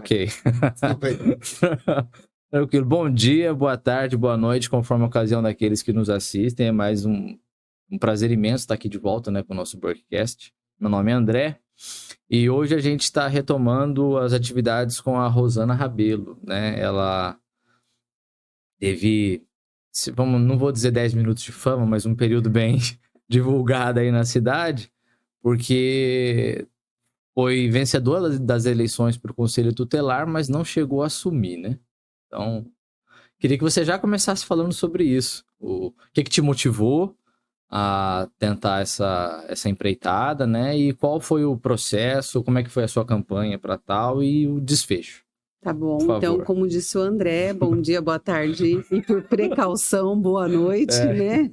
Ok. Desculpa aí. Tranquilo. Bom dia, boa tarde, boa noite, conforme a ocasião daqueles que nos assistem. É mais um prazer imenso estar aqui de volta, né, com o nosso Burkcast. Meu nome é André e hoje a gente está retomando as atividades com a Rosana Rabelo, né? Ela teve, não vou dizer 10 minutos de fama, mas um período bem divulgado aí na cidade, porque foi vencedora das eleições para o Conselho Tutelar, mas não chegou a assumir, né? Então, queria que você já começasse falando sobre isso. O que te motivou a tentar essa empreitada, né? E qual foi o processo, como é que foi a sua campanha para tal e o desfecho? Tá bom, Por então, favor. como disse o André, bom dia, boa tarde e por precaução, boa noite, né?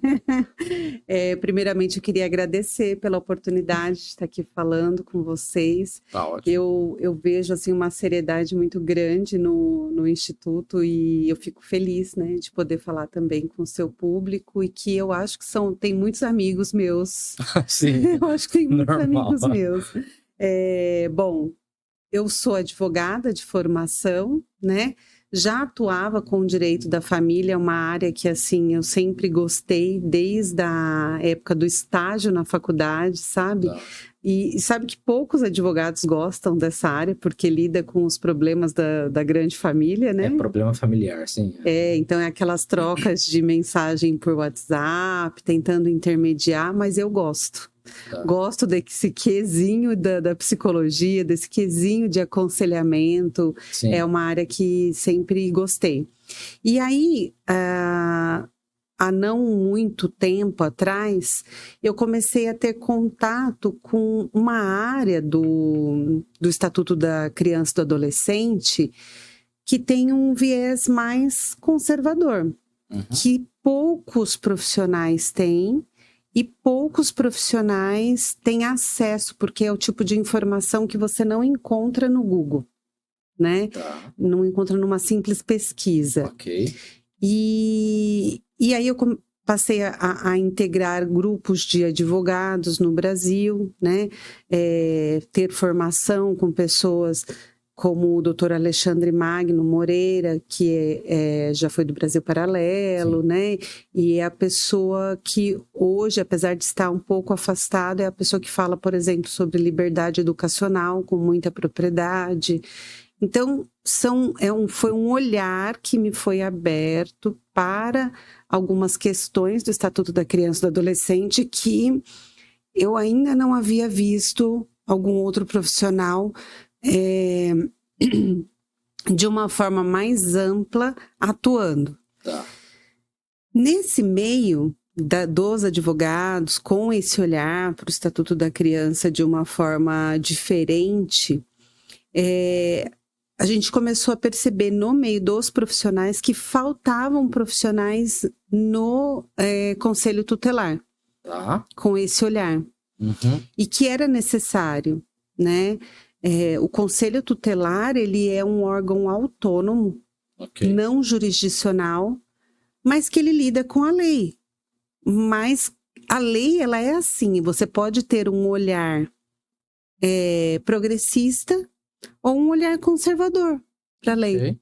Primeiramente, eu queria agradecer pela oportunidade de estar aqui falando com vocês. Tá ótimo. Eu vejo, assim, uma seriedade muito grande no Instituto e eu fico feliz, né, de poder falar também com o seu público e que eu acho que tem muitos amigos meus. Sim, eu acho que tem muitos normal. amigos meus. Bom, eu sou advogada de formação, né? Já atuava com o direito da família, uma área que, assim, eu sempre gostei desde a época do estágio na faculdade, sabe? Tá. E sabe que poucos advogados gostam dessa área, porque lida com os problemas da grande família, né? É problema familiar, sim. Então é aquelas trocas de mensagem por WhatsApp, tentando intermediar, mas eu gosto. Tá. Gosto desse quesinho da psicologia, desse quesinho de aconselhamento. Sim. É uma área que sempre gostei. E aí, há não muito tempo atrás, eu comecei a ter contato com uma área do Estatuto da Criança e do Adolescente que tem um viés mais conservador, que poucos profissionais têm. E poucos profissionais têm acesso, porque é o tipo de informação que você não encontra no Google, né? Tá. Não encontra numa simples pesquisa. Ok. E aí eu passei a integrar grupos de advogados no Brasil, né? Ter formação com pessoas como o doutor Alexandre Magno Moreira, que já foi do Brasil Paralelo, né? E é a pessoa que hoje, apesar de estar um pouco afastada, é a pessoa que fala, por exemplo, sobre liberdade educacional com muita propriedade. Então, foi um olhar que me foi aberto para algumas questões do Estatuto da Criança e do Adolescente que eu ainda não havia visto algum outro profissional de uma forma mais ampla atuando. Tá. Nesse meio dos advogados, com esse olhar para o Estatuto da Criança de uma forma diferente, a gente começou a perceber no meio dos profissionais que faltavam profissionais no Conselho Tutelar, Tá. com esse olhar. E que era necessário, né? O Conselho Tutelar, ele é um órgão autônomo, não jurisdicional, mas que ele lida com a lei. Mas a lei, ela é assim, você pode ter um olhar progressista ou um olhar conservador para a lei. Ok.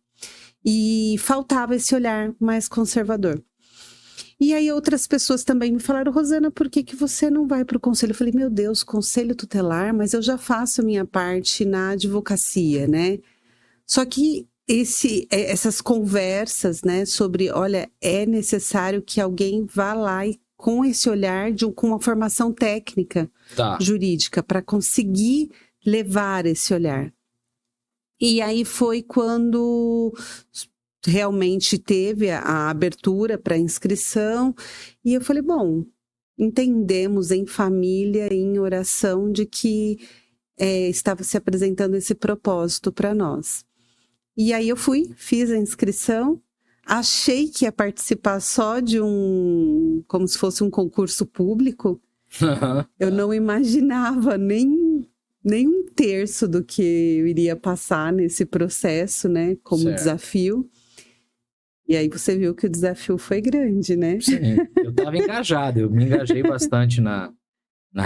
E faltava esse olhar mais conservador. E aí outras pessoas também me falaram, Rosana, por que você não vai para o conselho? Eu falei, meu Deus, conselho tutelar, mas eu já faço a minha parte na advocacia, né? Só que essas conversas, né, sobre, olha, é necessário que alguém vá lá e com esse olhar, com uma formação técnica jurídica, para conseguir levar esse olhar. E aí foi quando realmente teve a abertura para inscrição, e eu falei, bom, entendemos em família, em oração, de que estava se apresentando esse propósito para nós. E aí eu fiz a inscrição, achei que ia participar só de como se fosse um concurso público, eu não imaginava nem um terço do que eu iria passar nesse processo, né, como desafio. E aí você viu que o desafio foi grande, né? Sim, eu estava engajado, eu me engajei bastante na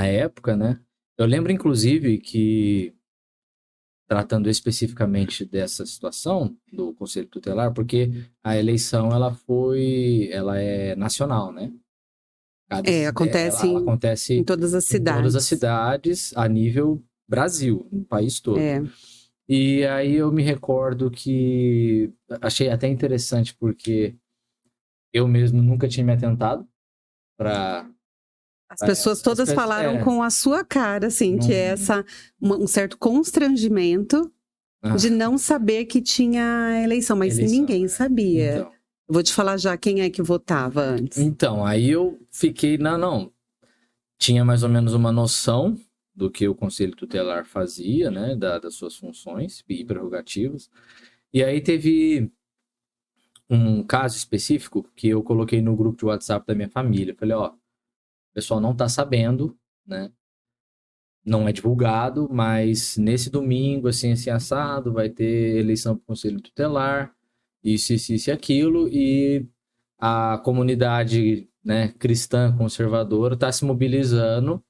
época, né? Eu lembro, inclusive, que tratando especificamente dessa situação do Conselho Tutelar, porque a eleição ela é nacional, né? Acontece Ela em acontece todas as em todas as cidades. cidades a nível Brasil, no país todo. É. E aí eu me recordo que achei até interessante, porque eu mesmo nunca tinha me atentado para As pessoas todas falaram com a sua cara, assim, que é um certo constrangimento de não saber que tinha eleição, mas ninguém sabia. Então. Vou te falar já quem é que votava antes. Então, aí eu fiquei, não, tinha mais ou menos uma noção do que o Conselho Tutelar fazia, né, das suas funções e prerrogativas. E aí teve um caso específico que eu coloquei no grupo de WhatsApp da minha família. Falei, ó, o pessoal não tá sabendo, né? Não é divulgado, mas nesse domingo, assim assado, vai ter eleição para o Conselho Tutelar, isso e aquilo, e a comunidade, né, cristã conservadora está se mobilizando,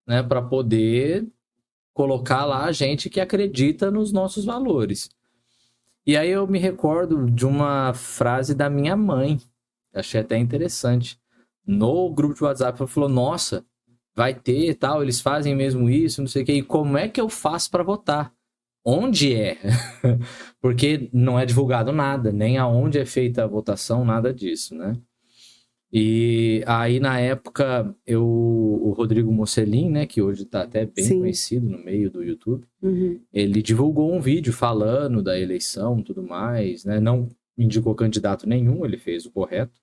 né, para poder colocar lá a gente que acredita nos nossos valores. E aí eu me recordo de uma frase da minha mãe, achei até interessante. No grupo de WhatsApp, ela falou, nossa, vai ter tal, eles fazem mesmo isso, não sei o que, e como é que eu faço para votar? Onde é? Porque não é divulgado nada, nem aonde é feita a votação, nada disso, né? E aí, na época, o Rodrigo Mocelin, né, que hoje tá até bem conhecido no meio do YouTube, ele divulgou um vídeo falando da eleição e tudo mais, né? Não indicou candidato nenhum, ele fez o correto,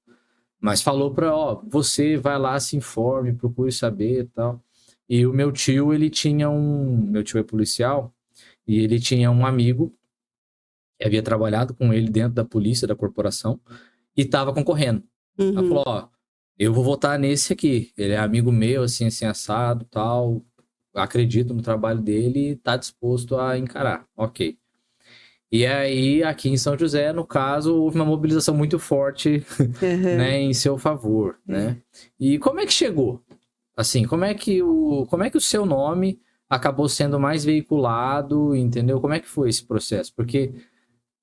mas falou para, ó, você vai lá, se informe, procure saber e tal. E o meu tio, meu tio é policial, e ele tinha um amigo que havia trabalhado com ele dentro da polícia, da corporação, e estava concorrendo. Ela falou, ó, eu vou votar nesse aqui, ele é amigo meu, assim assado, tal, acredito no trabalho dele e tá disposto a encarar, ok. E aí, aqui em São José, no caso, houve uma mobilização muito forte, né, em seu favor, né? E como é que chegou? Assim, como é que o seu nome acabou sendo mais veiculado, entendeu? Como é que foi esse processo? Porque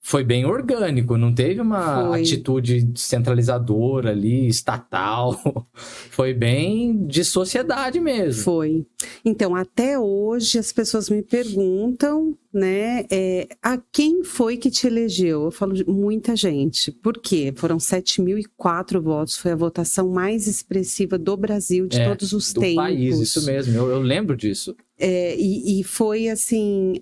foi bem orgânico, não teve uma atitude centralizadora ali, estatal. Foi bem de sociedade mesmo. Foi. Então, até hoje as pessoas me perguntam, né, a quem foi que te elegeu? Eu falo muita gente. Por quê? Foram 7.004 votos, foi a votação mais expressiva do Brasil de todos os tempos. Do país, isso mesmo, eu lembro disso. E foi assim...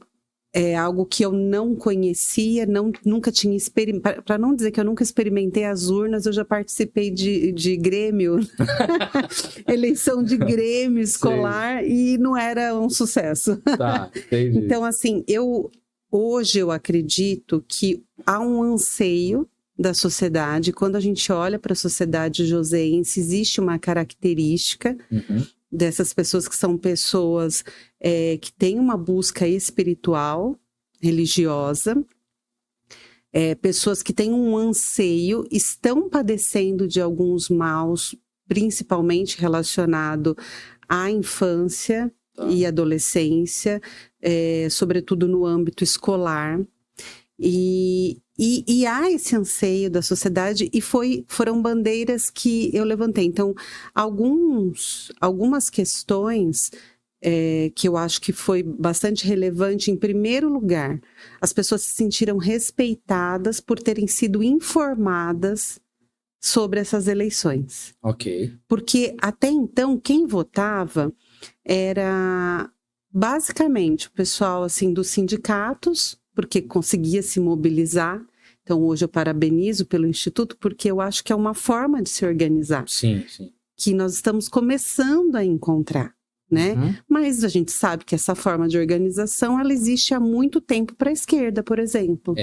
algo que eu não conhecia, nunca tinha experimentado. Para não dizer que eu nunca experimentei as urnas, eu já participei de grêmio, eleição de grêmio escolar, e não era um sucesso. Tá, entendi. Então, assim, hoje eu acredito que há um anseio da sociedade. Quando a gente olha para a sociedade joseense, existe uma característica dessas pessoas que são pessoas que têm uma busca espiritual, religiosa, pessoas que têm um anseio, estão padecendo de alguns maus, principalmente relacionado à infância e adolescência, sobretudo no âmbito escolar. E há esse anseio da sociedade e foram bandeiras que eu levantei. Então, algumas questões que eu acho que foi bastante relevante. Em primeiro lugar, as pessoas se sentiram respeitadas por terem sido informadas sobre essas eleições. Ok. Porque até então, quem votava era basicamente o pessoal assim, dos sindicatos, porque conseguia se mobilizar. Então, hoje eu parabenizo pelo Instituto, porque eu acho que é uma forma de se organizar. Sim, sim. Que nós estamos começando a encontrar, né? Mas a gente sabe que essa forma de organização, ela existe há muito tempo para a esquerda, por exemplo.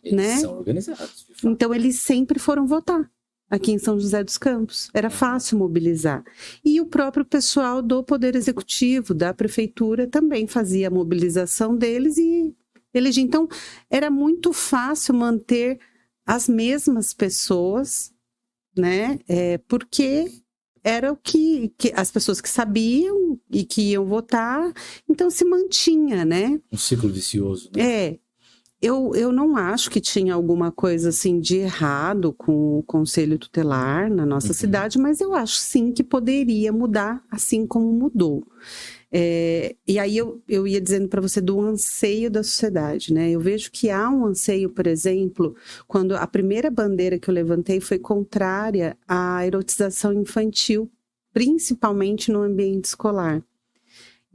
Eles são organizados, de fato. Então, eles sempre foram votar aqui em São José dos Campos. Era fácil mobilizar. E o próprio pessoal do Poder Executivo, da Prefeitura, também fazia a mobilização deles e eleger. Então, era muito fácil manter as mesmas pessoas, né? Porque era o que as pessoas que sabiam e que iam votar, então se mantinha, né? Um ciclo vicioso, né? Eu não acho que tinha alguma coisa assim de errado com o Conselho Tutelar na nossa cidade, mas eu acho sim que poderia mudar, assim como mudou. E aí eu ia dizendo para você do anseio da sociedade, né? Eu vejo que há um anseio, por exemplo, quando a primeira bandeira que eu levantei foi contrária à erotização infantil, principalmente no ambiente escolar.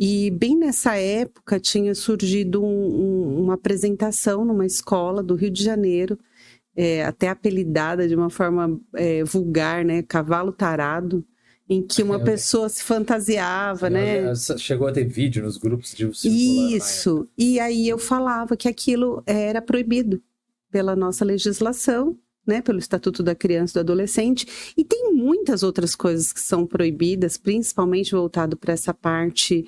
E bem nessa época tinha surgido uma apresentação numa escola do Rio de Janeiro, até apelidada de uma forma vulgar, né? Cavalo Tarado, em que uma pessoa se fantasiava, né? Chegou a ter vídeo nos grupos de circular. Isso. E aí eu falava que aquilo era proibido pela nossa legislação, né, pelo Estatuto da Criança e do Adolescente, e tem muitas outras coisas que são proibidas, principalmente voltado para essa parte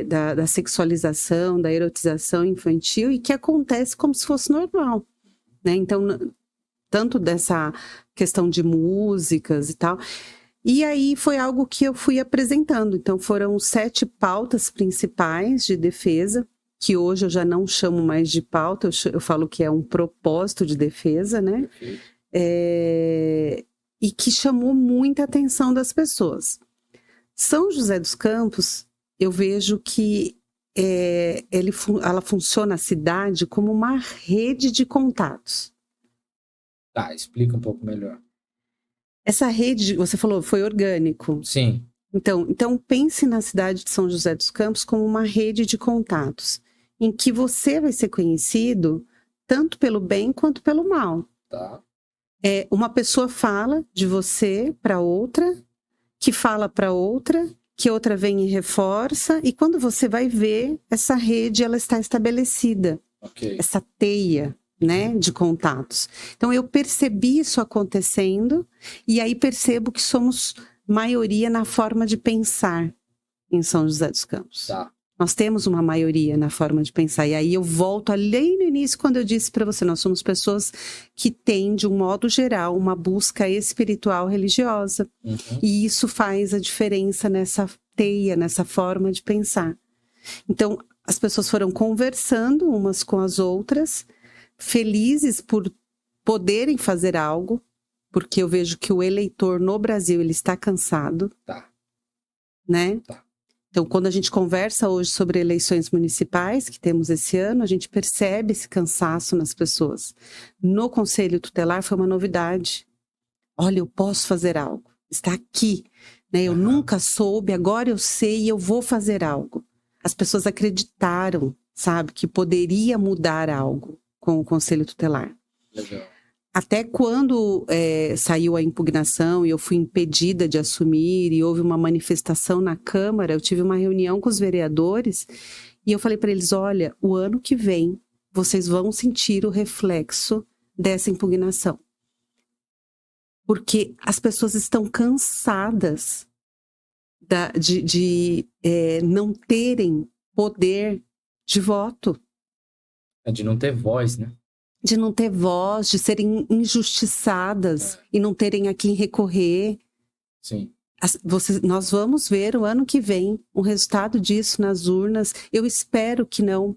da sexualização, da erotização infantil, e que acontece como se fosse normal, né? Então, tanto dessa questão de músicas e tal. E aí foi algo que eu fui apresentando. Então, foram 7 pautas principais de defesa, que hoje eu já não chamo mais de pauta, eu falo que é um propósito de defesa, né? E que chamou muita atenção das pessoas. São José dos Campos, eu vejo que ela funciona, a cidade, como uma rede de contatos. Tá, explica um pouco melhor. Essa rede, você falou, foi orgânico. Sim. Então pense na cidade de São José dos Campos como uma rede de contatos, em que você vai ser conhecido tanto pelo bem quanto pelo mal. Tá. Uma pessoa fala de você para outra, que fala para outra, que outra vem e reforça, e quando você vai ver, essa rede ela está estabelecida. Okay. Essa teia, né, de contatos. Então eu percebi isso acontecendo, e aí percebo que somos maioria na forma de pensar em São José dos Campos. Tá. Nós temos uma maioria na forma de pensar. E aí eu volto ali no início, quando eu disse para você, nós somos pessoas que têm, de um modo geral, uma busca espiritual religiosa. E isso faz a diferença nessa teia, nessa forma de pensar. Então, as pessoas foram conversando umas com as outras, felizes por poderem fazer algo, porque eu vejo que o eleitor no Brasil, ele está cansado. Tá. Né? Tá. Então, quando a gente conversa hoje sobre eleições municipais que temos esse ano, a gente percebe esse cansaço nas pessoas. No Conselho Tutelar foi uma novidade. Olha, eu posso fazer algo. Está aqui. Né? Eu nunca soube, agora eu sei e eu vou fazer algo. As pessoas acreditaram, sabe, que poderia mudar algo com o Conselho Tutelar. Legal. Até quando saiu a impugnação e eu fui impedida de assumir e houve uma manifestação na Câmara, eu tive uma reunião com os vereadores e eu falei para eles, olha, o ano que vem vocês vão sentir o reflexo dessa impugnação. Porque as pessoas estão cansadas de não terem poder de voto. De não ter voz, né? De não ter voz, de serem injustiçadas e não terem a quem recorrer. Sim. Nós vamos ver o ano que vem o resultado disso nas urnas. Eu espero que não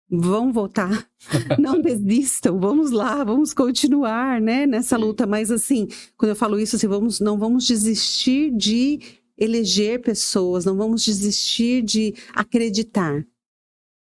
vão votar, não desistam, vamos lá, vamos continuar, né, nessa luta. Mas assim, quando eu falo isso, assim, não vamos desistir de eleger pessoas, não vamos desistir de acreditar.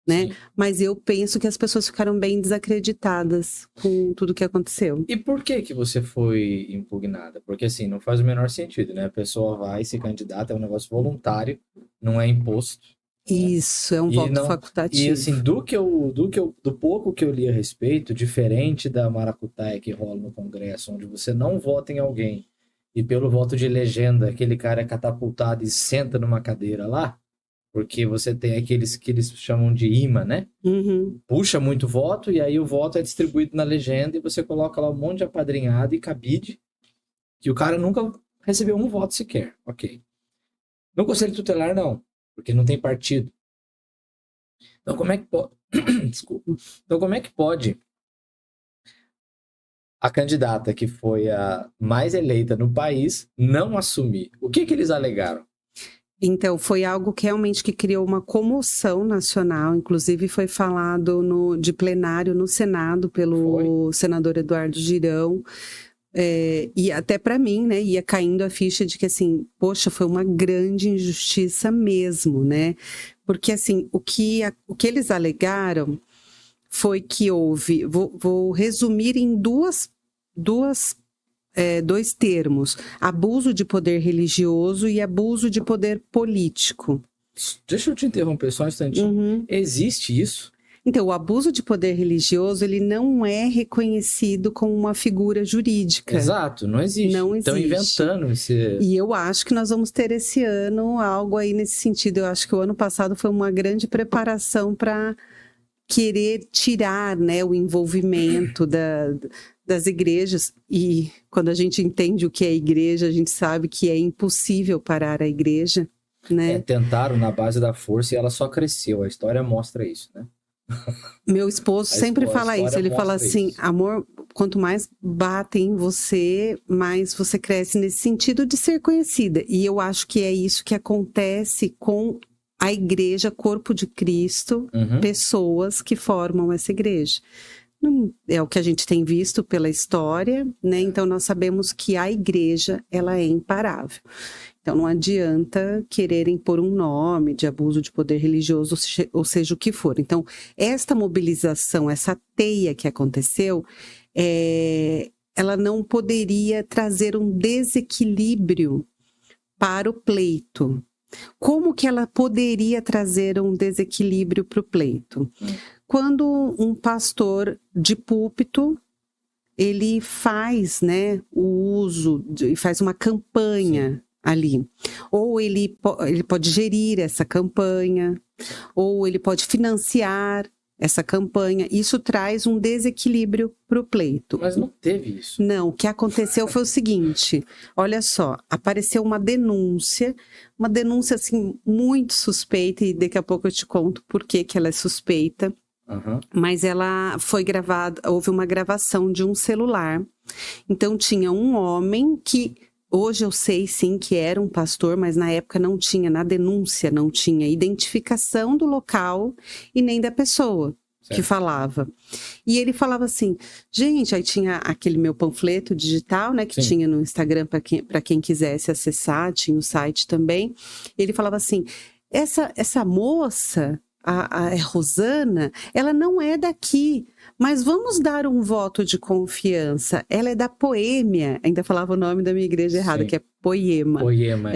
Né? Mas eu penso que as pessoas ficaram bem desacreditadas com tudo que aconteceu. E por que você foi impugnada? Porque assim, não faz o menor sentido, né? A pessoa vai se candidata, é um negócio voluntário, não é imposto. Isso, é um voto facultativo. E assim, do pouco que eu li a respeito, diferente da maracutaia que rola no Congresso, onde você não vota em alguém e pelo voto de legenda, aquele cara é catapultado e senta numa cadeira lá, porque você tem aqueles que eles chamam de imã, né? Puxa muito voto e aí o voto é distribuído na legenda e você coloca lá um monte de apadrinhado e cabide que o cara nunca recebeu um voto sequer. Ok. No Conselho Tutelar, não, porque não tem partido. Então, como é que pode... Desculpa. Então, como é que pode a candidata que foi a mais eleita no país não assumir. O que eles alegaram? Então, foi algo que realmente que criou uma comoção nacional, inclusive foi falado de plenário no Senado pelo senador Eduardo Girão, e até para mim, né, ia caindo a ficha de que assim, poxa, foi uma grande injustiça mesmo, né, porque assim, o que eles alegaram foi que houve, vou resumir em dois termos: abuso de poder religioso e abuso de poder político. Deixa eu te interromper só um instantinho. Uhum. Existe isso? Então, o abuso de poder religioso, ele não é reconhecido como uma figura jurídica. Exato, não existe. Não Estão existe. inventando esse... E eu acho que nós vamos ter esse ano algo aí nesse sentido. Eu acho que o ano passado foi uma grande preparação para querer tirar, né, o envolvimento das igrejas. E quando a gente entende o que é igreja, a gente sabe que é impossível parar a igreja, né? Tentaram na base da força e ela só cresceu. A história mostra isso, né? Meu esposo sempre fala isso. Ele fala assim, amor, quanto mais batem em você, mais você cresce nesse sentido de ser conhecida. E eu acho que é isso que acontece com a igreja, corpo de Cristo, pessoas que formam essa igreja. É o que a gente tem visto pela história, né? Então nós sabemos que a igreja, ela é imparável. Então não adianta quererem pôr um nome de abuso de poder religioso, ou seja o que for. Então esta mobilização, essa teia que aconteceu, ela não poderia trazer um desequilíbrio para o pleito. Como que ela poderia trazer um desequilíbrio para o pleito? Quando um pastor de púlpito, ele faz, né, o uso, faz uma campanha ali. Ou ele pode gerir essa campanha, ou ele pode financiar essa campanha. Isso traz um desequilíbrio para o pleito. Mas não teve isso. Não, o que aconteceu foi o seguinte, olha só, apareceu uma denúncia assim muito suspeita, e daqui a pouco eu te conto por que ela é suspeita. Mas ela foi gravada, houve uma gravação de um celular. Então tinha um homem que hoje eu sei sim que era um pastor, mas na época não tinha, na denúncia não tinha identificação do local e nem da pessoa que falava. E ele falava assim, gente, aí tinha aquele meu panfleto digital, né, que tinha no Instagram para quem quisesse acessar, tinha o site também. Ele falava assim, essa moça, a Rosana, ela não é daqui, mas vamos dar um voto de confiança. Ela é da Poêmia, ainda falava o nome da minha igreja errado, que é Poema. Poema.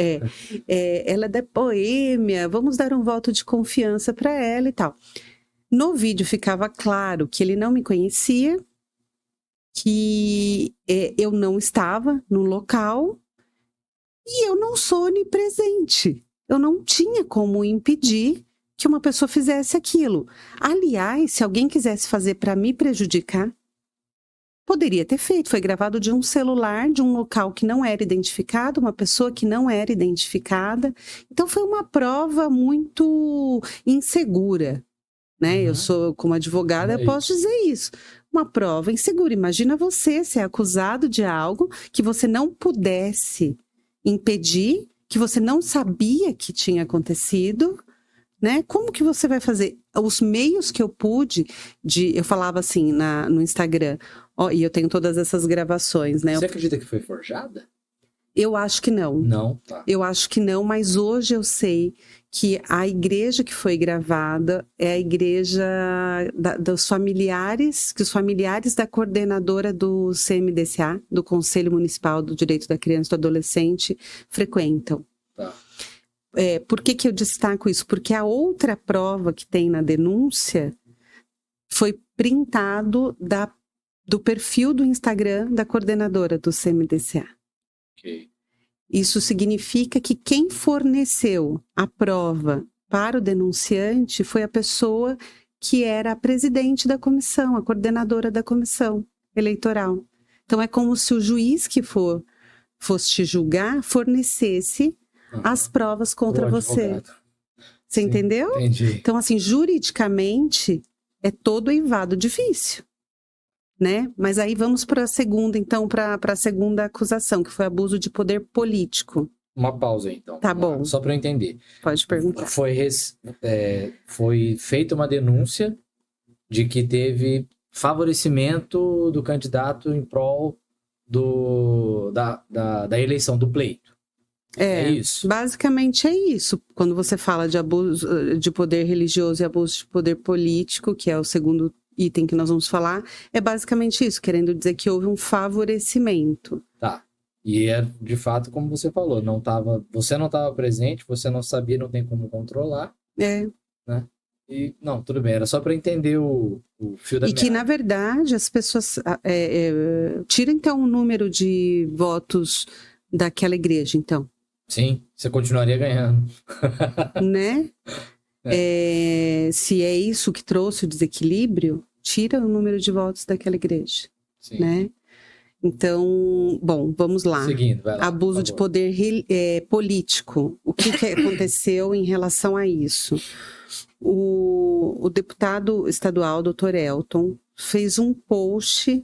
Ela é da Poêmia, vamos dar um voto de confiança para ela e tal. No vídeo ficava claro que ele não me conhecia, que eu não estava no local e eu não sou onipresente. Eu não tinha como impedir que uma pessoa fizesse aquilo. Aliás, se alguém quisesse fazer para me prejudicar, poderia ter feito. Foi gravado de um celular, de um local que não era identificado, uma pessoa que não era identificada. Então foi uma prova muito insegura, né? Eu sou, como advogada, eu posso dizer isso. Uma prova insegura. Imagina você ser acusado de algo que você não pudesse impedir, que você não sabia que tinha acontecido, né? Como que você vai fazer? Os meios que eu pude, eu falava assim no Instagram, e eu tenho todas essas gravações, né? Você acredita que foi forjada? Eu acho que não. Não? Tá. Eu acho que não, mas hoje eu sei que a igreja que foi gravada é a igreja dos familiares, que os familiares da coordenadora do CMDCA, do Conselho Municipal do Direito da Criança e do Adolescente, frequentam. Tá. Por que eu destaco isso? Porque a outra prova que tem na denúncia foi printado do perfil do Instagram da coordenadora do CMDCA. Ok. Isso significa que quem forneceu a prova para o denunciante foi a pessoa que era a presidente da comissão, a coordenadora da comissão eleitoral. Então é como se o juiz que fosse te julgar fornecesse as provas contra você. Você entendeu? Entendi. Então, assim, juridicamente, é todo eivado difícil. né? Mas aí vamos para a segunda, então, para a segunda acusação, que foi abuso de poder político. Uma pausa aí, então. Tá bom. Só para eu entender. Pode perguntar. Foi feita uma denúncia de que teve favorecimento do candidato em prol da eleição, do pleito. É isso? Basicamente é isso. Quando você fala de abuso de poder religioso e abuso de poder político, que é o segundo item que nós vamos falar, é basicamente isso, querendo dizer que houve um favorecimento. Tá. E é de fato como você falou, você não estava presente, você não sabia, não tem como controlar. Né? E não, tudo bem, era só para entender o fio da meada. E que, na verdade, as pessoas tira então o número de votos daquela igreja, então. Sim, você continuaria ganhando. Né? Se é isso que trouxe o desequilíbrio, tira o número de votos daquela igreja. Sim. Né? Então, bom, vamos lá. Seguindo, vai lá, abuso de poder político. O que aconteceu em relação a isso? O deputado estadual, Dr. Elton, fez um post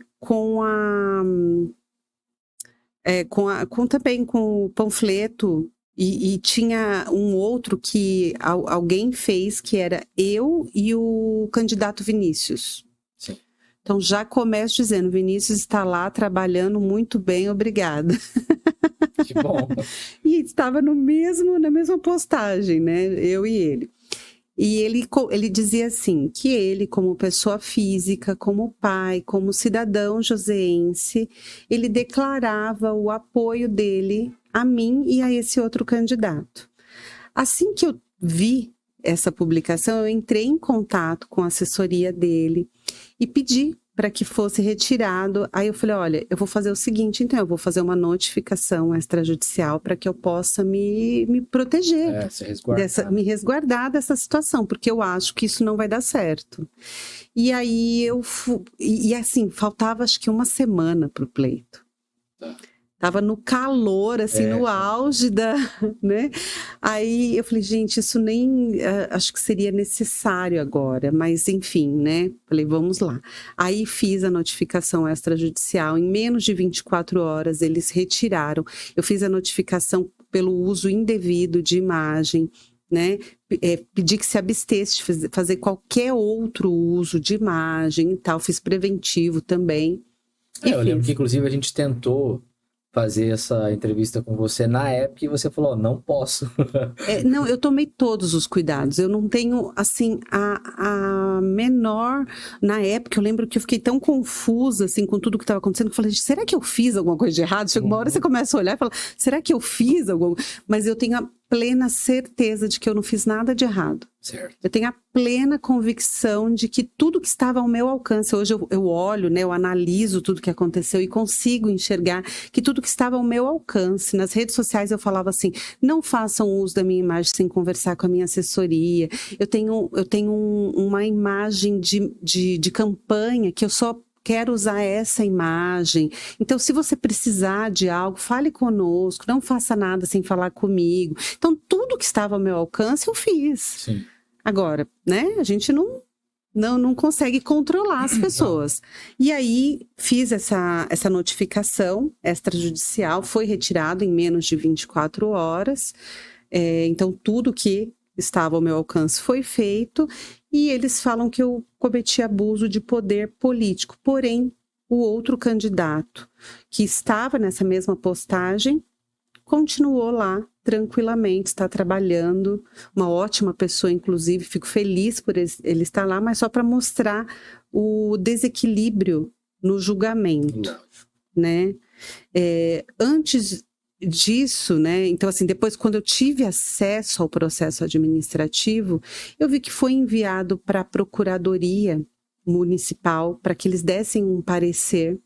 também com o panfleto e tinha um outro que alguém fez, que era eu e o candidato Vinícius. Sim. Então já começo dizendo, Vinícius está lá trabalhando muito bem, obrigada. Que bom. E estava na mesma postagem, né? Eu e ele. E ele dizia assim, que ele, como pessoa física, como pai, como cidadão joseense, ele declarava o apoio dele a mim e a esse outro candidato. Assim que eu vi essa publicação, eu entrei em contato com a assessoria dele e pedi para que fosse retirado. Aí eu falei, olha, eu vou fazer o seguinte, então, eu vou fazer uma notificação extrajudicial para que eu possa me proteger, me resguardar dessa situação, porque eu acho que isso não vai dar certo. E aí assim, faltava acho que uma semana para o pleito. Tava no calor, assim, no auge né? Aí eu falei, gente, isso nem acho que seria necessário agora, mas enfim, né? Falei, vamos lá. Aí fiz a notificação extrajudicial, em menos de 24 horas eles retiraram. Eu fiz a notificação pelo uso indevido de imagem, né? Pedi que se abstesse de fazer qualquer outro uso de imagem e tal, fiz preventivo também. Eu lembro que inclusive a gente tentou fazer essa entrevista com você na época e você falou, não posso. Não, eu tomei todos os cuidados. Eu não tenho, assim, a menor... Na época, eu lembro que eu fiquei tão confusa, assim, com tudo que estava acontecendo, que eu falei, será que eu fiz alguma coisa de errado? Chega uma hora você começa a olhar e fala, será que eu fiz alguma coisa? Mas eu tenho a plena certeza de que eu não fiz nada de errado. Certo. Eu tenho a plena convicção de que tudo que estava ao meu alcance, hoje eu olho, né, eu analiso tudo que aconteceu e consigo enxergar que tudo que estava ao meu alcance, nas redes sociais eu falava assim, não façam uso da minha imagem sem conversar com a minha assessoria, eu tenho uma imagem de campanha que eu só quero usar essa imagem. Então, se você precisar de algo, fale conosco, não faça nada sem falar comigo. Então, tudo que estava ao meu alcance, eu fiz. Sim. Agora, né, a gente não consegue controlar as pessoas. E aí, fiz essa notificação extrajudicial, foi retirado em menos de 24 horas. Então, tudo que estava ao meu alcance foi feito. E eles falam que eu cometi abuso de poder político. Porém, o outro candidato que estava nessa mesma postagem continuou lá tranquilamente, está trabalhando, uma ótima pessoa, inclusive, fico feliz por ele estar lá, mas só para mostrar o desequilíbrio no julgamento, né? Antes disso, né? Então, assim, depois, quando eu tive acesso ao processo administrativo, eu vi que foi enviado para a Procuradoria Municipal para que eles dessem um parecer,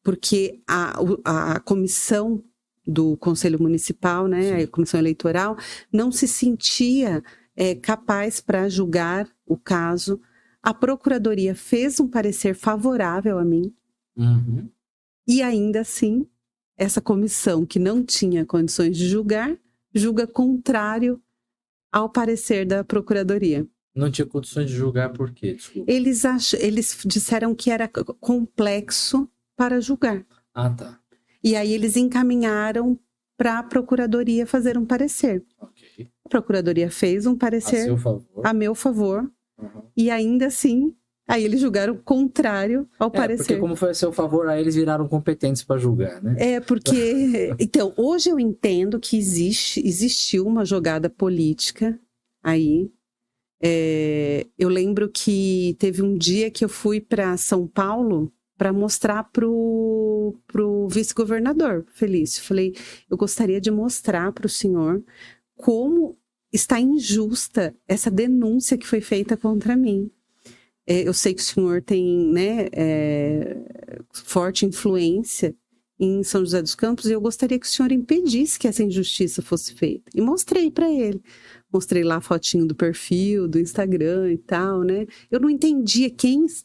porque a comissão do Conselho Municipal, né, a comissão eleitoral, não se sentia capaz para julgar o caso. A Procuradoria fez um parecer favorável a mim, e ainda assim, essa comissão que não tinha condições de julgar, julga contrário ao parecer da Procuradoria. Não tinha condições de julgar por quê? Desculpa. Eles disseram que era complexo para julgar. Ah, tá. E aí eles encaminharam para a procuradoria fazer um parecer. Ok. A procuradoria fez um A parecer seu favor. a meu favor. Uhum. E ainda assim, aí eles julgaram contrário ao parecer. Porque como foi a seu favor, aí eles viraram competentes para julgar, né? Porque... Então, hoje eu entendo que existiu uma jogada política aí. Eu lembro que teve um dia que eu fui para São Paulo para mostrar pro vice-governador Felício. Falei, eu gostaria de mostrar para o senhor como está injusta essa denúncia que foi feita contra mim. Eu sei que o senhor tem, né, forte influência em São José dos Campos e eu gostaria que o senhor impedisse que essa injustiça fosse feita. E mostrei para ele. Mostrei lá a fotinho do perfil, do Instagram e tal, né? Eu não entendia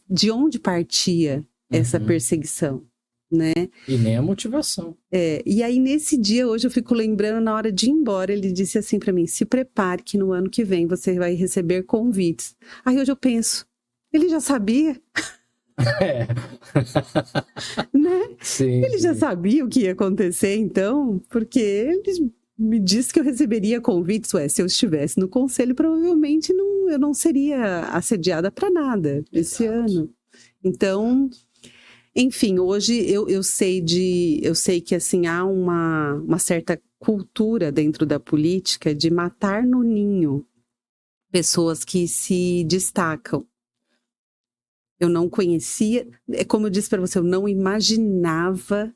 de onde partia essa perseguição, né? E nem a motivação. E aí, nesse dia, hoje eu fico lembrando, na hora de ir embora, ele disse assim para mim, se prepare que no ano que vem você vai receber convites. Aí hoje eu penso, ele já sabia? Né? Sim, ele já sabia o que ia acontecer, então? Porque ele me disse que eu receberia convites. Se eu estivesse no conselho, provavelmente eu não seria assediada para nada esse ano. Então... Enfim, hoje eu sei que assim, há uma certa cultura dentro da política de matar no ninho pessoas que se destacam. Eu não conhecia, como eu disse para você, eu não imaginava,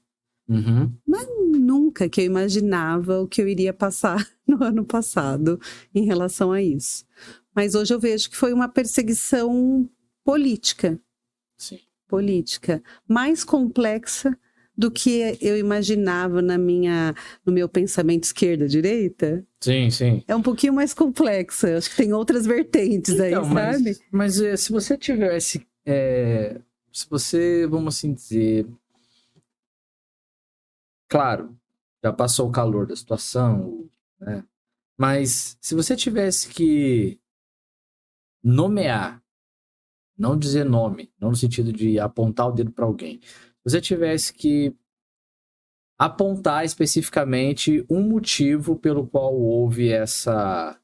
mas nunca que eu imaginava o que eu iria passar no ano passado em relação a isso. Mas hoje eu vejo que foi uma perseguição política. Sim. Política mais complexa do que eu imaginava no meu pensamento esquerda-direita. Sim, sim. É um pouquinho mais complexa. Acho que tem outras vertentes aí, sabe? Mas se você tivesse... se você, vamos assim dizer... Claro, já passou o calor da situação, né? Mas se você tivesse que nomear, não dizer nome, não no sentido de apontar o dedo para alguém. Se você tivesse que apontar especificamente um motivo pelo qual houve essa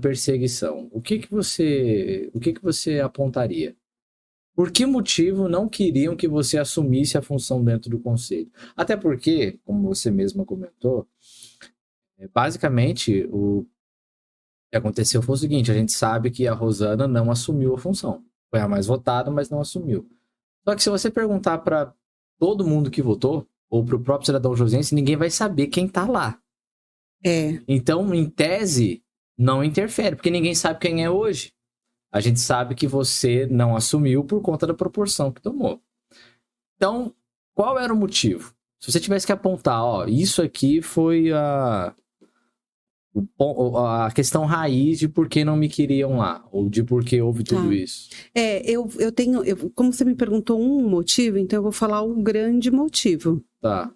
perseguição, o que você apontaria? Por que motivo não queriam que você assumisse a função dentro do conselho? Até porque, como você mesma comentou, basicamente o que aconteceu foi o seguinte, a gente sabe que a Rosana não assumiu a função. Foi a mais votada, mas não assumiu. Só que se você perguntar para todo mundo que votou, ou para o próprio cidadão joseense, ninguém vai saber quem tá lá. Então, em tese, não interfere, porque ninguém sabe quem é hoje. A gente sabe que você não assumiu por conta da proporção que tomou. Então, qual era o motivo? Se você tivesse que apontar, isso aqui foi a questão raiz de por que não me queriam lá, ou de por que houve tudo isso. Eu tenho, como você me perguntou um motivo, então eu vou falar o grande motivo. Tá.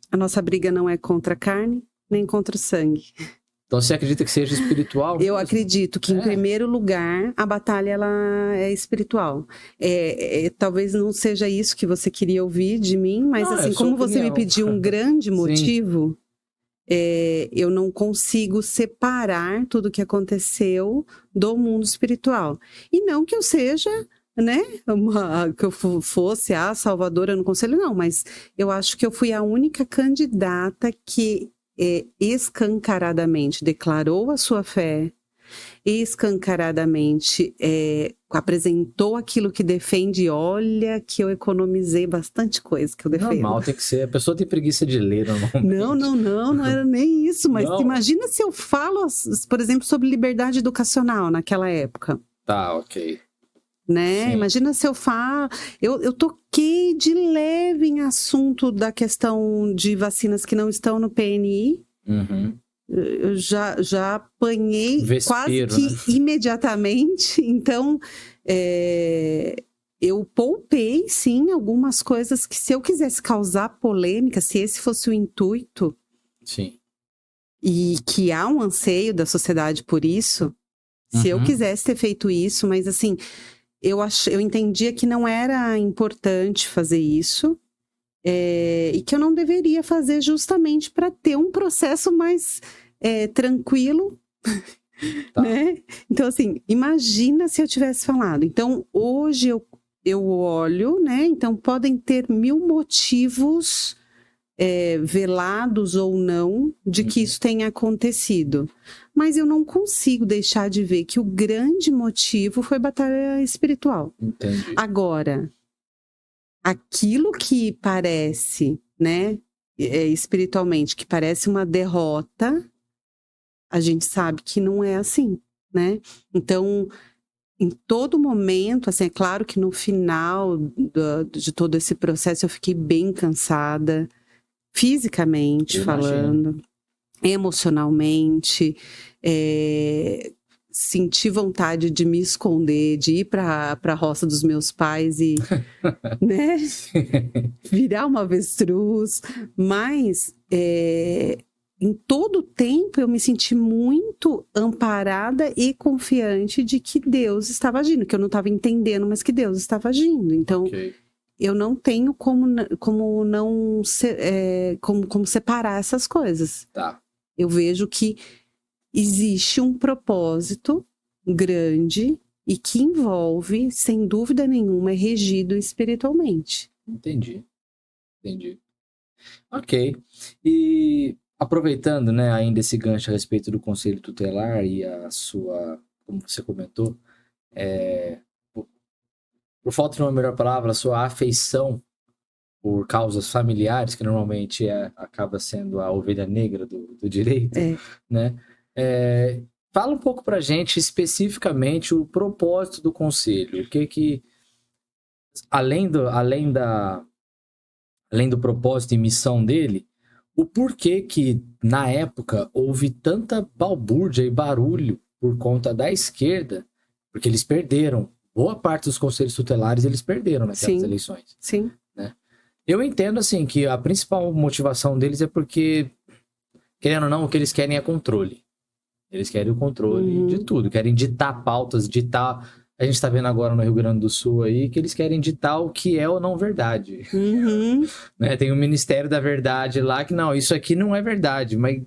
A nossa briga não é contra a carne, nem contra o sangue. Então você acredita que seja espiritual? Eu acredito que, em primeiro lugar, a batalha ela é espiritual. Talvez não seja isso que você queria ouvir de mim, mas não, assim, como você me pediu um grande motivo... eu não consigo separar tudo o que aconteceu do mundo espiritual. E não que eu seja, né, que eu fosse a salvadora no conselho, não, mas eu acho que eu fui a única candidata que escancaradamente declarou a sua fé, escancaradamente apresentou aquilo que defende. Olha que eu economizei bastante coisa que eu defendo. Normal, tem que ser. A pessoa tem preguiça de ler normalmente. Não era nem isso. Mas imagina se eu falo, por exemplo, sobre liberdade educacional naquela época. Tá, ok. Né? Sim. Imagina se eu falo... Eu toquei de leve em assunto da questão de vacinas que não estão no PNI. Eu já apanhei quase que imediatamente. Então, eu poupei, sim, algumas coisas que, se eu quisesse causar polêmica, se esse fosse o intuito, sim, e que há um anseio da sociedade por isso, Se eu Uhum. quisesse ter feito isso, mas assim, eu entendia que não era importante fazer isso. E que eu não deveria fazer justamente para ter um processo mais tranquilo, Tá. né? Então, assim, imagina se eu tivesse falado. Então, hoje eu olho, né? Então, podem ter 1000 motivos velados ou não de que isso tenha acontecido. Mas eu não consigo deixar de ver que o grande motivo foi batalha espiritual. Entendi. Agora, aquilo que parece, né, espiritualmente, que parece uma derrota, a gente sabe que não é assim, né? Então, em todo momento, assim, é claro que no final de todo esse processo eu fiquei bem cansada, fisicamente Eu falando, emocionalmente, senti vontade de me esconder, de ir para a roça dos meus pais e, né, virar uma avestruz, mas em todo o tempo eu me senti muito amparada e confiante de que Deus estava agindo, que eu não estava entendendo, mas que Deus estava agindo. Então, Ok. eu não tenho como não como separar essas coisas. Tá. Eu vejo que existe um propósito grande e que envolve, sem dúvida nenhuma, é regido espiritualmente. Entendi. Ok. E aproveitando, né, ainda esse gancho a respeito do conselho tutelar e a sua, como você comentou, por falta de uma melhor palavra, a sua afeição por causas familiares, que normalmente acaba sendo a ovelha negra do direito, né? Fala um pouco pra gente especificamente o propósito do conselho. O que além do propósito e missão dele, o porquê que, na época, houve tanta balbúrdia e barulho por conta da esquerda, porque eles perderam. Boa parte dos conselhos tutelares eles perderam naquelas eleições. Sim. Né? Eu entendo, assim, que a principal motivação deles é porque, querendo ou não, o que eles querem é controle. Eles querem o controle de tudo, querem ditar pautas, ditar... A gente tá vendo agora no Rio Grande do Sul aí que eles querem ditar o que é ou não verdade. Né? Tem o Ministério da Verdade lá que, não, isso aqui não é verdade, mas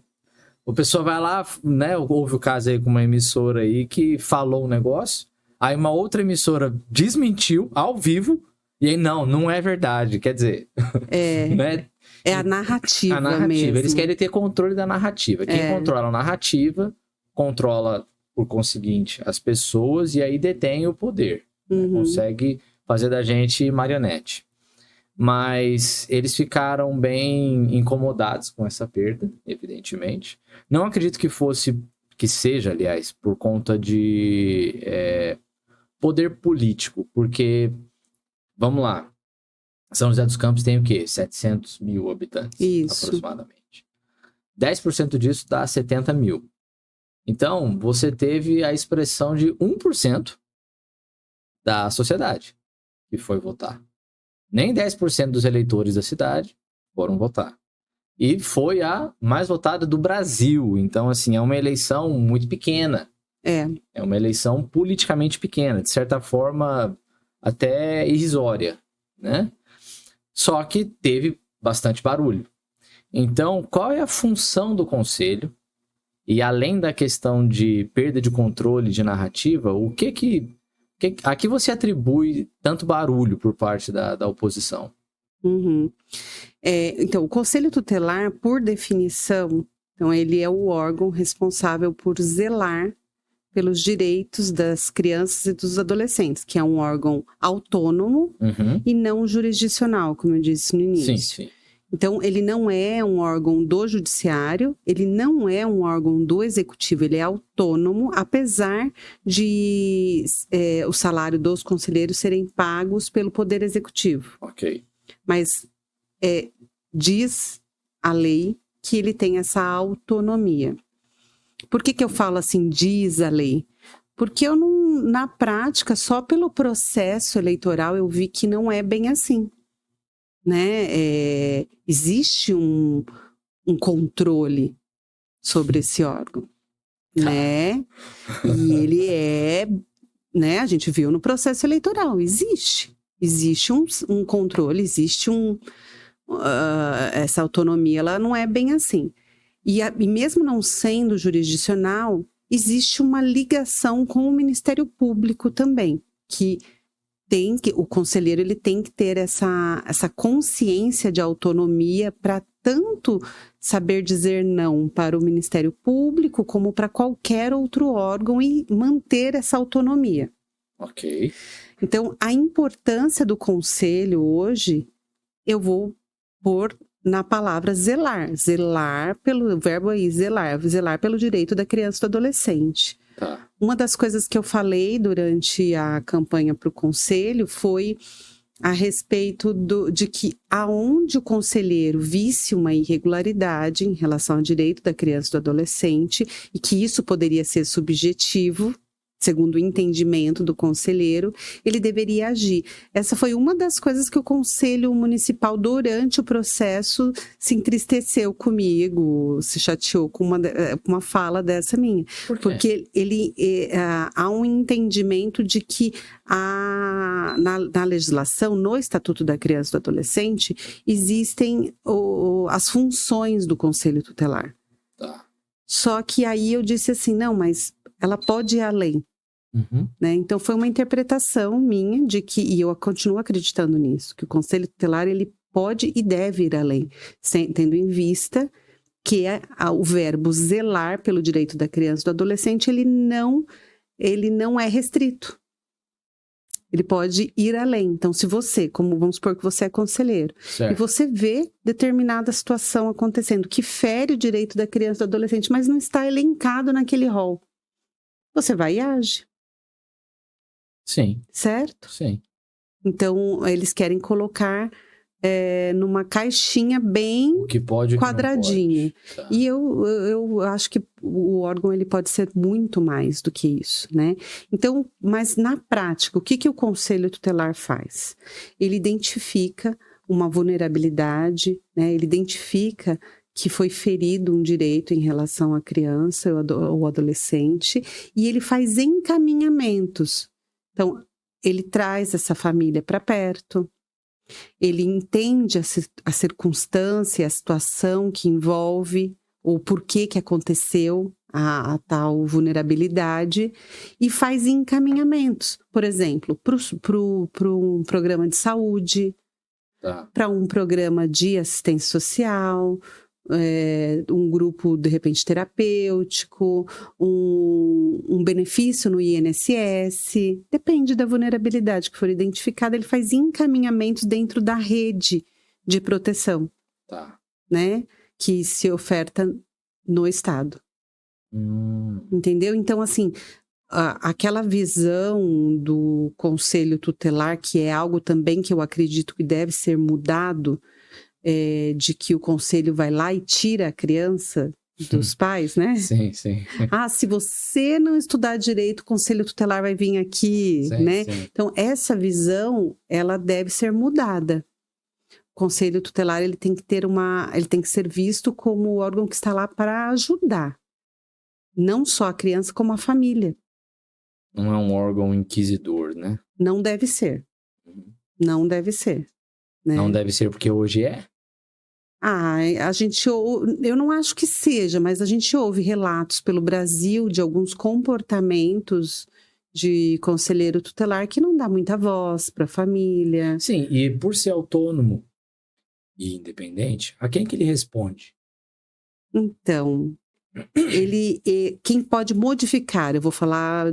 o pessoal vai lá, né? Houve o caso aí com uma emissora aí que falou um negócio, aí uma outra emissora desmentiu ao vivo, e aí, não é verdade. Quer dizer, né? É a narrativa mesmo. Eles querem ter controle da narrativa. Quem controla a narrativa, controla, por conseguinte, as pessoas e aí detém o poder. Né? Consegue fazer da gente marionete. Mas eles ficaram bem incomodados com essa perda, evidentemente. Não acredito que seja, aliás, por conta de poder político, porque, vamos lá, São José dos Campos tem o quê? 700 mil habitantes, aproximadamente. 10% disso dá 70 mil. Então, você teve a expressão de 1% da sociedade que foi votar. Nem 10% dos eleitores da cidade foram votar. E foi a mais votada do Brasil. Então, assim, é uma eleição muito pequena. É uma eleição politicamente pequena, de certa forma até irrisória, né? Só que teve bastante barulho. Então, qual é a função do conselho? E além da questão de perda de controle de narrativa, a que você atribui tanto barulho por parte da oposição? Então, o Conselho Tutelar, por definição, então, ele é o órgão responsável por zelar pelos direitos das crianças e dos adolescentes, que é um órgão autônomo e não jurisdicional, como eu disse no início. Sim. Então, ele não é um órgão do judiciário, ele não é um órgão do executivo, ele é autônomo, apesar de o salário dos conselheiros serem pagos pelo poder executivo. Ok. Mas diz a lei que ele tem essa autonomia. Por que eu falo assim, diz a lei? Porque eu não, na prática, só pelo processo eleitoral, eu vi que não é bem assim. Né? Existe um controle sobre esse órgão. né? E ele é, né? A gente viu no processo eleitoral, existe um controle, existe essa autonomia, ela não é bem assim. E mesmo não sendo jurisdicional, existe uma ligação com o Ministério Público também, o conselheiro ele tem que ter essa consciência de autonomia para tanto saber dizer não para o Ministério Público como para qualquer outro órgão e manter essa autonomia. Ok. Então, a importância do conselho hoje, eu vou pôr na palavra zelar. Zelar pelo verbo aí, zelar pelo direito da criança e do adolescente. Tá. Uma das coisas que eu falei durante a campanha para o conselho foi a respeito de que aonde o conselheiro visse uma irregularidade em relação ao direito da criança e do adolescente e que isso poderia ser subjetivo, segundo o entendimento do conselheiro, ele deveria agir. Essa foi uma das coisas que o Conselho Municipal, durante o processo, se entristeceu comigo, se chateou com uma fala dessa minha. Por quê? Porque há um entendimento de que na legislação, no Estatuto da Criança e do Adolescente, existem as funções do Conselho Tutelar. Tá. Só que aí eu disse assim, não, mas ela pode ir além. Uhum. Né? Então foi uma interpretação minha de que, e eu continuo acreditando nisso, que o Conselho Tutelar ele pode e deve ir além, tendo em vista que o verbo zelar pelo direito da criança e do adolescente, ele não é restrito. Ele pode ir além. Então, se você, vamos supor que você é conselheiro, Certo. e você vê determinada situação acontecendo que fere o direito da criança e do adolescente, mas não está elencado naquele rol, você vai e age. Sim. Certo? Sim. Então, eles querem colocar numa caixinha bem O que pode, quadradinha. O que não pode. Tá. E eu acho que o órgão ele pode ser muito mais do que isso, né? Então, mas na prática, o que o Conselho Tutelar faz? Ele identifica uma vulnerabilidade, né? Ele identifica que foi ferido um direito em relação à criança ou adolescente, e ele faz encaminhamentos. Então, ele traz essa família para perto, ele entende a circunstância, a situação que envolve, o porquê que aconteceu a tal vulnerabilidade, e faz encaminhamentos, por exemplo, para um programa de saúde, Tá. para um programa de assistência social, um grupo, de repente, terapêutico, um benefício no INSS, depende da vulnerabilidade que for identificada, ele faz encaminhamentos dentro da rede de proteção, Tá. né, que se oferta no Estado. Entendeu? Então, assim, aquela visão do Conselho Tutelar, que é algo também que eu acredito que deve ser mudado, de que o conselho vai lá e tira a criança dos pais, né? Sim, sim. Se você não estudar direito, o Conselho Tutelar vai vir aqui, Sim, né? sim. Então, essa visão, ela deve ser mudada. O Conselho Tutelar, ele tem que ser visto como o órgão que está lá para ajudar. Não só a criança, como a família. Não é um órgão inquisidor, né? Não deve ser. Não deve ser. Né? Não deve ser porque hoje é? Eu não acho que seja, mas a gente ouve relatos pelo Brasil de alguns comportamentos de conselheiro tutelar que não dá muita voz para a família. Sim, e por ser autônomo e independente, a quem que ele responde? Então, quem pode modificar, eu vou falar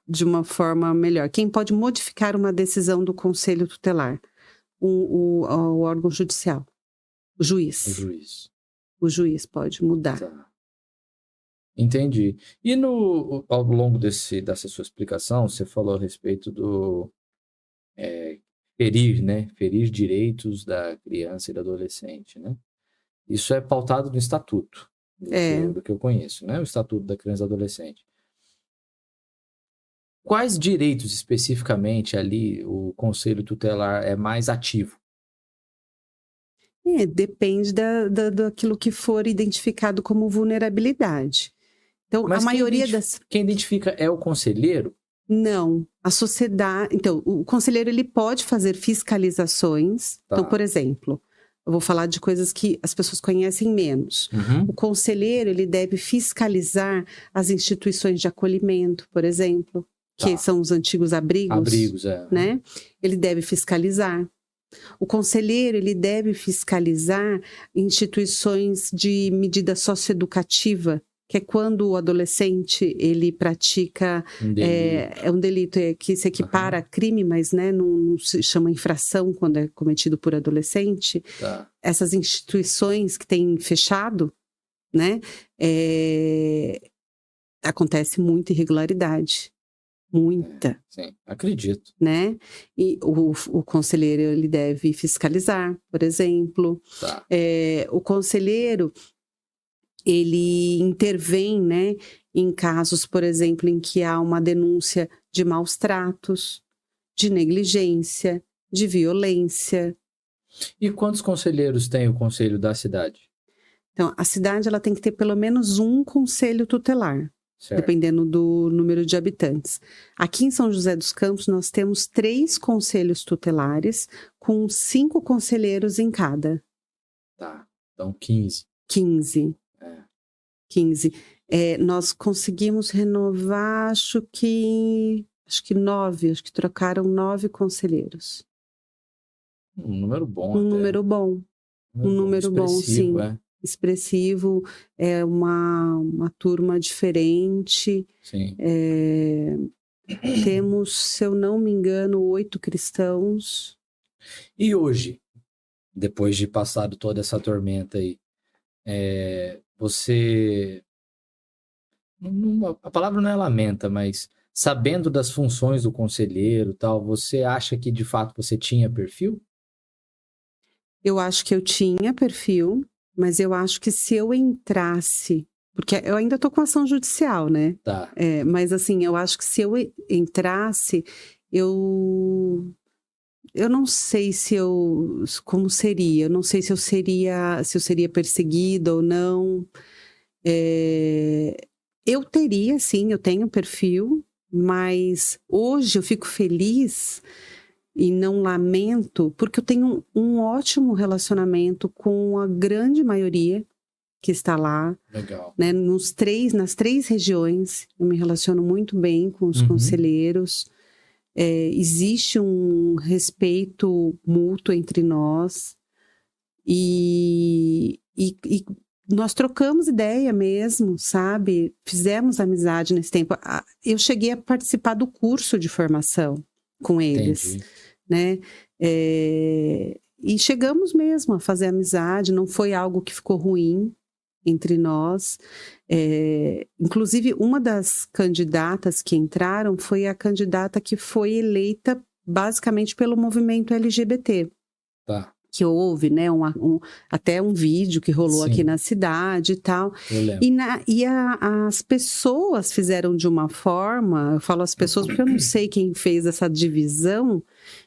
de uma forma melhor, quem pode modificar uma decisão do conselho tutelar? O órgão judicial. O juiz. O juiz pode mudar. Tá. Entendi. E ao longo dessa sua explicação, você falou a respeito do ferir, né? Ferir direitos da criança e do adolescente, né? Isso é pautado no estatuto, do que eu conheço, né? O Estatuto da Criança e do Adolescente. Quais direitos especificamente ali o Conselho Tutelar é mais ativo? Depende daquilo que for identificado como vulnerabilidade. Então, Mas a maioria das... quem identifica é o conselheiro? Não, a sociedade... Então, o conselheiro, ele pode fazer fiscalizações. Tá. Então, por exemplo, eu vou falar de coisas que as pessoas conhecem menos. O conselheiro, ele deve fiscalizar as instituições de acolhimento, por exemplo, que Tá. são os antigos abrigos. Abrigos, é. Né? Ele deve fiscalizar. O conselheiro, ele deve fiscalizar instituições de medida socioeducativa, que é quando o adolescente, ele pratica Um delito. um delito que se equipara a crime, mas né, não se chama infração quando é cometido por adolescente. Tá. Essas instituições que têm fechado, né, acontece muita irregularidade. Muita. Sim, acredito. Né? E o conselheiro, ele deve fiscalizar, por exemplo. Tá. O conselheiro, ele intervém, né, em casos, por exemplo, em que há uma denúncia de maus tratos, de negligência, de violência. E quantos conselheiros tem o conselho da cidade? Então, a cidade, ela tem que ter pelo menos um conselho tutelar, Certo. dependendo do número de habitantes. Aqui em São José dos Campos, nós temos 3 conselhos tutelares, com 5 conselheiros em cada. Tá. Então, 15. 15. É. 15. Nós conseguimos renovar, acho que 9, acho que trocaram 9 conselheiros. Um número bom. Um número bom. Um número bom, sim. Expressivo, é uma turma diferente. Sim. Temos, se eu não me engano, 8 cristãos. E hoje, depois de passado toda essa tormenta aí, você... A palavra não é lamenta, mas sabendo das funções do conselheiro e tal, você acha que de fato você tinha perfil? Eu acho que eu tinha perfil, mas eu acho que se eu entrasse... Porque eu ainda estou com ação judicial, né? Tá. Mas assim, eu acho que se eu entrasse, eu não sei como seria. Eu não sei se eu seria perseguida ou não. Eu teria, sim, eu tenho perfil, mas hoje eu fico feliz e não lamento, porque eu tenho um ótimo relacionamento com a grande maioria que está lá. Legal. Né? Nas 3 regiões, eu me relaciono muito bem com os conselheiros. Existe um respeito mútuo entre nós. E nós trocamos ideia mesmo, sabe? Fizemos amizade nesse tempo. Eu cheguei a participar do curso de formação com eles. Entendi. Né? E chegamos mesmo a fazer amizade. Não foi algo que ficou ruim entre nós. Inclusive, uma das candidatas que entraram foi a candidata que foi eleita basicamente pelo movimento LGBT. Tá. Que houve, né, até um vídeo que rolou Sim. aqui na cidade e tal. Eu lembro. As pessoas fizeram de uma forma, eu falo as pessoas porque eu não sei quem fez essa divisão,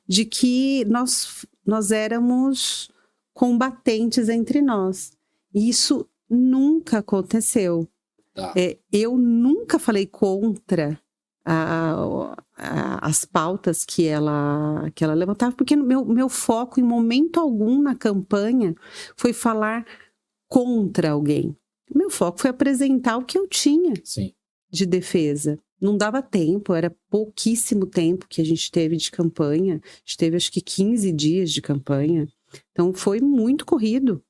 de que nós éramos combatentes entre nós. E isso nunca aconteceu. Tá. Eu nunca falei contra as pautas que ela levantava, porque meu foco em momento algum na campanha foi falar contra alguém. Meu foco foi apresentar o que eu tinha. Sim. De defesa. Não dava tempo, era pouquíssimo tempo que a gente teve de campanha. A gente teve acho que 15 dias de campanha. Então foi muito corrido,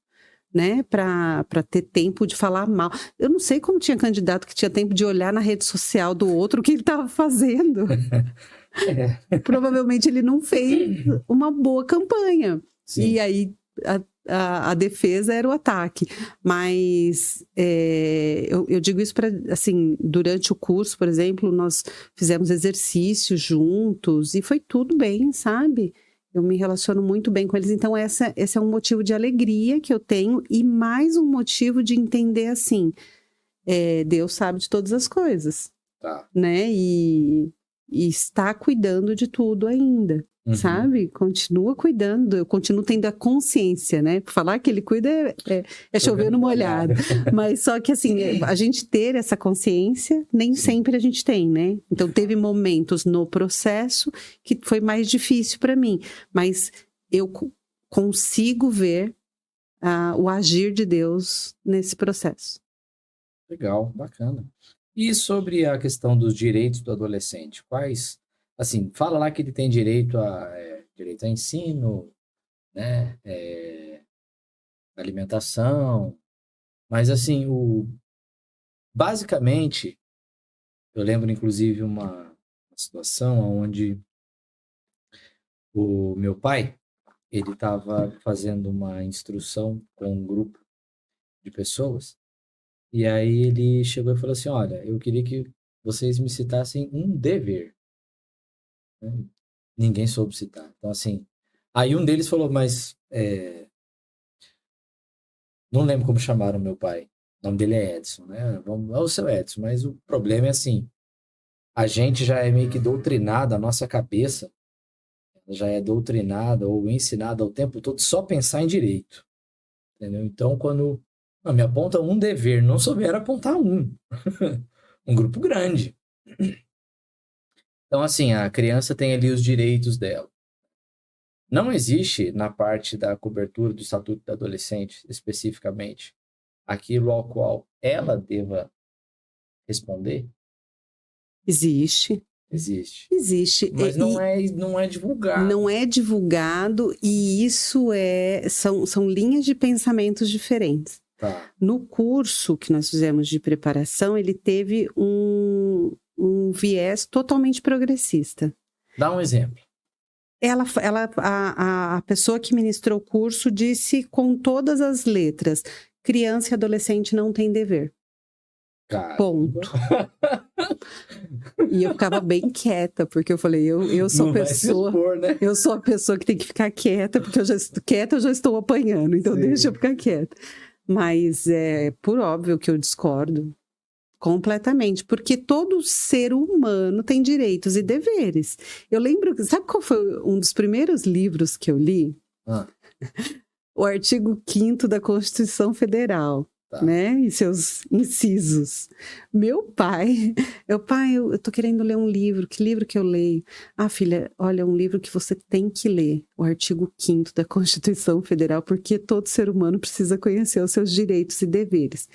né, para ter tempo de falar mal. Eu não sei como tinha candidato que tinha tempo de olhar na rede social do outro o que ele estava fazendo. Provavelmente ele não fez uma boa campanha. Sim. E aí a defesa era o ataque. Mas eu digo isso para, assim, durante o curso, por exemplo, nós fizemos exercícios juntos e foi tudo bem, sabe? Eu me relaciono muito bem com eles. Então, esse é um motivo de alegria que eu tenho e mais um motivo de entender assim, Deus sabe de todas as coisas, Tá. né? E está cuidando de tudo ainda, sabe? Continua cuidando, eu continuo tendo a consciência, né? Falar que ele cuida é chover no molhado. Mas só que assim, a gente ter essa consciência, nem sempre a gente tem, né? Então teve momentos no processo que foi mais difícil para mim, mas eu consigo ver o agir de Deus nesse processo. Legal, bacana. E sobre a questão dos direitos do adolescente, quais, assim, fala lá que ele tem direito a ensino, né, alimentação, mas assim, basicamente, eu lembro inclusive uma situação onde o meu pai, ele estava fazendo uma instrução com um grupo de pessoas, e aí ele chegou e falou assim, olha, eu queria que vocês me citassem um dever. Né? Ninguém soube citar. Então, assim, aí um deles falou, mas não lembro como chamaram meu pai. O nome dele é Edson, né? Vamos, é o seu Edson, mas o problema é assim, a gente já é meio que doutrinado, a nossa cabeça já é doutrinada ou ensinada o tempo todo só pensar em direito. Entendeu? Então, quando me aponta um dever, não souber apontar um. Um grupo grande. Então, assim, a criança tem ali os direitos dela. Não existe, na parte da cobertura do Estatuto do Adolescente, especificamente, aquilo ao qual ela deva responder? Existe. Existe. Existe. Mas não é divulgado. Não é divulgado e isso são linhas de pensamentos diferentes. Tá. No curso que nós fizemos de preparação, ele teve um viés totalmente progressista. Dá um exemplo. A pessoa que ministrou o curso disse com todas as letras, criança e adolescente não tem dever. Caramba. Ponto. E eu ficava bem quieta, porque eu falei, eu sou não a pessoa, vai se expor, né? eu sou a pessoa que tem que ficar quieta, porque eu já estou apanhando, então Sim. deixa eu ficar quieta. Mas é por óbvio que eu discordo completamente, porque todo ser humano tem direitos e deveres. Eu lembro, sabe qual foi um dos primeiros livros que eu li? O artigo 5º da Constituição Federal. Tá. Né? E seus incisos. Meu pai, eu tô querendo ler um livro, que livro que eu leio? Ah, filha, olha, um livro que você tem que ler, o artigo 5º da Constituição Federal, porque todo ser humano precisa conhecer os seus direitos e deveres.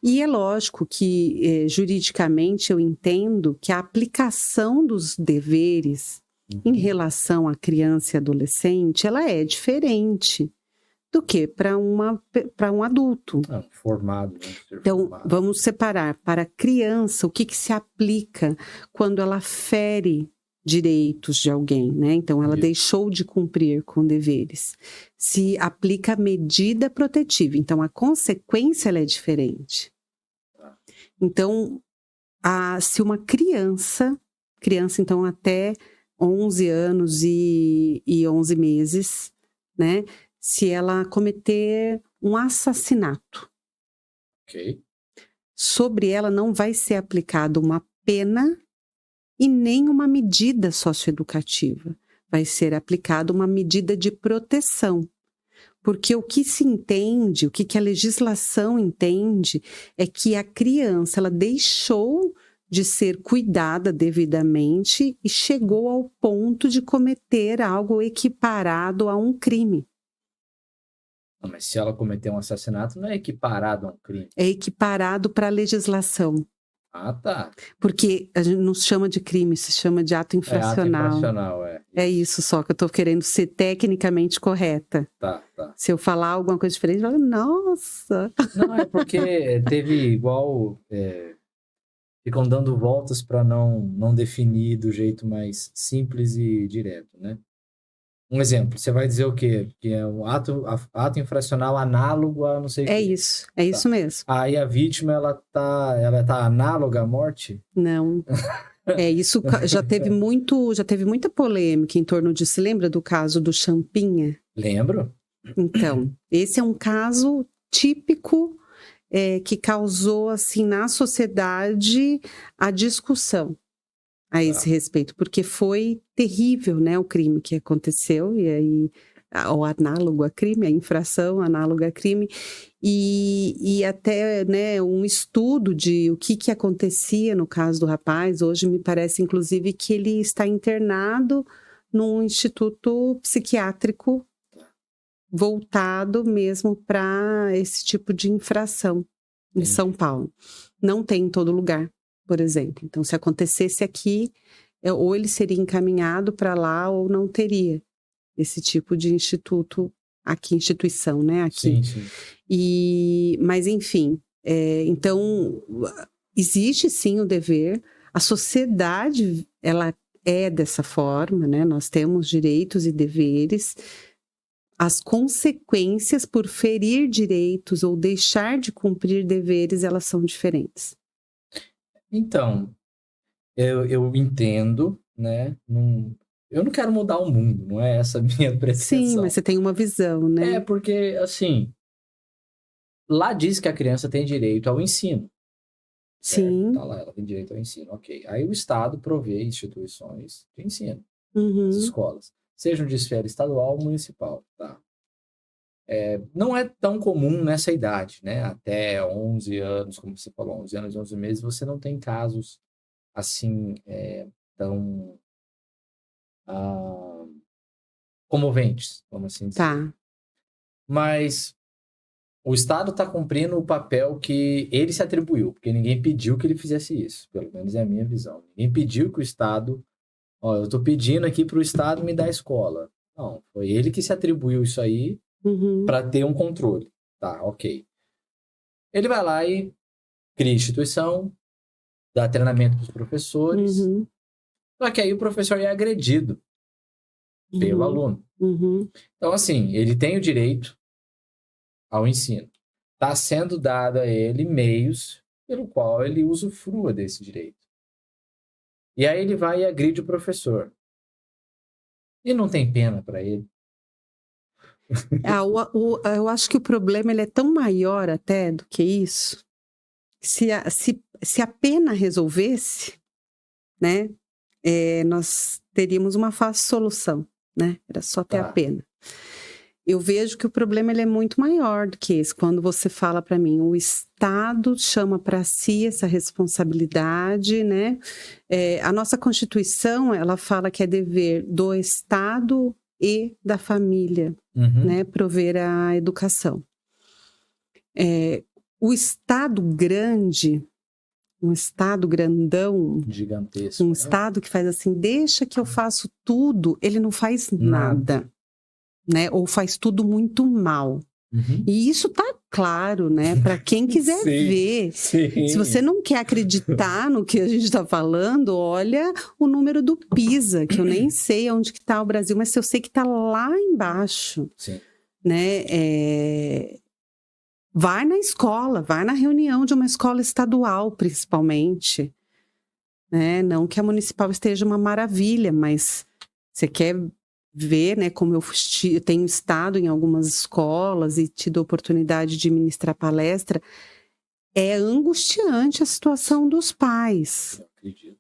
E é lógico que, juridicamente, eu entendo que a aplicação dos deveres em relação à criança e adolescente, ela é diferente do que para um adulto. Formado. Né? Então, formado. Vamos separar. Para a criança, o que se aplica quando ela fere direitos de alguém, né? Então, ela deixou de cumprir com deveres. Se aplica a medida protetiva. Então, a consequência ela é diferente. Então, se uma criança, então, até 11 anos e 11 meses, né? Se ela cometer um assassinato, sobre ela não vai ser aplicada uma pena e nem uma medida socioeducativa. Vai ser aplicada uma medida de proteção. Porque o que se entende, o que a legislação entende, é que a criança ela deixou de ser cuidada devidamente e chegou ao ponto de cometer algo equiparado a um crime. Mas se ela cometer um assassinato, não é equiparado a um crime. É equiparado para a legislação. Ah, tá. Porque a gente não chama de crime, se chama de ato infracional. Ato infracional, É isso só que eu estou querendo ser tecnicamente correta. Tá. Se eu falar alguma coisa diferente, eu falo, nossa! Não, é porque teve igual... ficam dando voltas para não definir do jeito mais simples e direto, né? Um exemplo, você vai dizer o quê? Que é um ato infracional análogo a não sei o quê. É isso mesmo. Aí a vítima, ela tá análoga à morte? Não. Isso já teve muita polêmica em torno disso. Você lembra do caso do Champinha? Lembro. Então, esse é um caso típico que causou, assim, na sociedade a discussão. a esse respeito, porque foi terrível, né, o crime que aconteceu, e aí o análogo a crime, a infração análoga a crime, e até, né, um estudo de o que acontecia no caso do rapaz. Hoje me parece, inclusive, que ele está internado num instituto psiquiátrico voltado mesmo para esse tipo de infração em São Paulo. Não tem em todo lugar, por exemplo. Então, se acontecesse aqui, ou ele seria encaminhado para lá ou não teria esse tipo de instituição, né? Aqui. Sim. Mas, enfim, então, existe sim o dever. A sociedade, ela é dessa forma, né? Nós temos direitos e deveres. As consequências por ferir direitos ou deixar de cumprir deveres, elas são diferentes. Então, eu entendo, né? Eu não quero mudar o mundo, não é essa a minha pretensão. Sim, mas você tem uma visão, né? Porque, assim, lá diz que a criança tem direito ao ensino. Certo? Sim. Tá lá, ela tem direito ao ensino, ok. Aí o Estado provê instituições de ensino, as escolas, sejam de esfera estadual ou municipal, tá? Não é tão comum nessa idade, né? Até 11 anos, como você falou, 11 anos e 11 meses, você não tem casos, assim, tão comoventes, vamos assim dizer. Tá. Mas o Estado está cumprindo o papel que ele se atribuiu, porque ninguém pediu que ele fizesse isso, pelo menos é a minha visão. Ninguém pediu que o Estado... eu estou pedindo aqui para o Estado me dar escola. Não, foi ele que se atribuiu isso aí para ter um controle. Tá, ok. Ele vai lá e cria instituição, dá treinamento para os professores, só que aí o professor é agredido pelo aluno. Então, assim, ele tem o direito ao ensino. Está sendo dado a ele meios pelo qual ele usufrua desse direito. E aí ele vai e agride o professor. E não tem pena para ele. Eu acho que o problema ele é tão maior até do que isso. Se a pena resolvesse, né, nós teríamos uma fácil solução, né? Era só ter a pena. Eu vejo que o problema ele é muito maior do que esse. Quando você fala para mim, o Estado chama para si essa responsabilidade, né? A nossa Constituição, ela fala que é dever do Estado e da família, né? Prover a educação. O Estado grande, um Estado grandão, gigantesco, um Estado que faz assim, deixa que eu faço tudo, ele não faz nada. Né? Ou faz tudo muito mal. E isso tá claro, né? Para quem quiser ver. Sim. Se você não quer acreditar no que a gente está falando, olha o número do PISA, que eu nem sei onde que tá o Brasil, mas eu sei que tá lá embaixo. Sim. Né? Vai na escola, vai na reunião de uma escola estadual, principalmente. Né? Não que a municipal esteja uma maravilha, mas você quer ver, né, como eu tenho estado em algumas escolas e tido a oportunidade de ministrar palestra, é angustiante a situação dos pais. Eu acredito.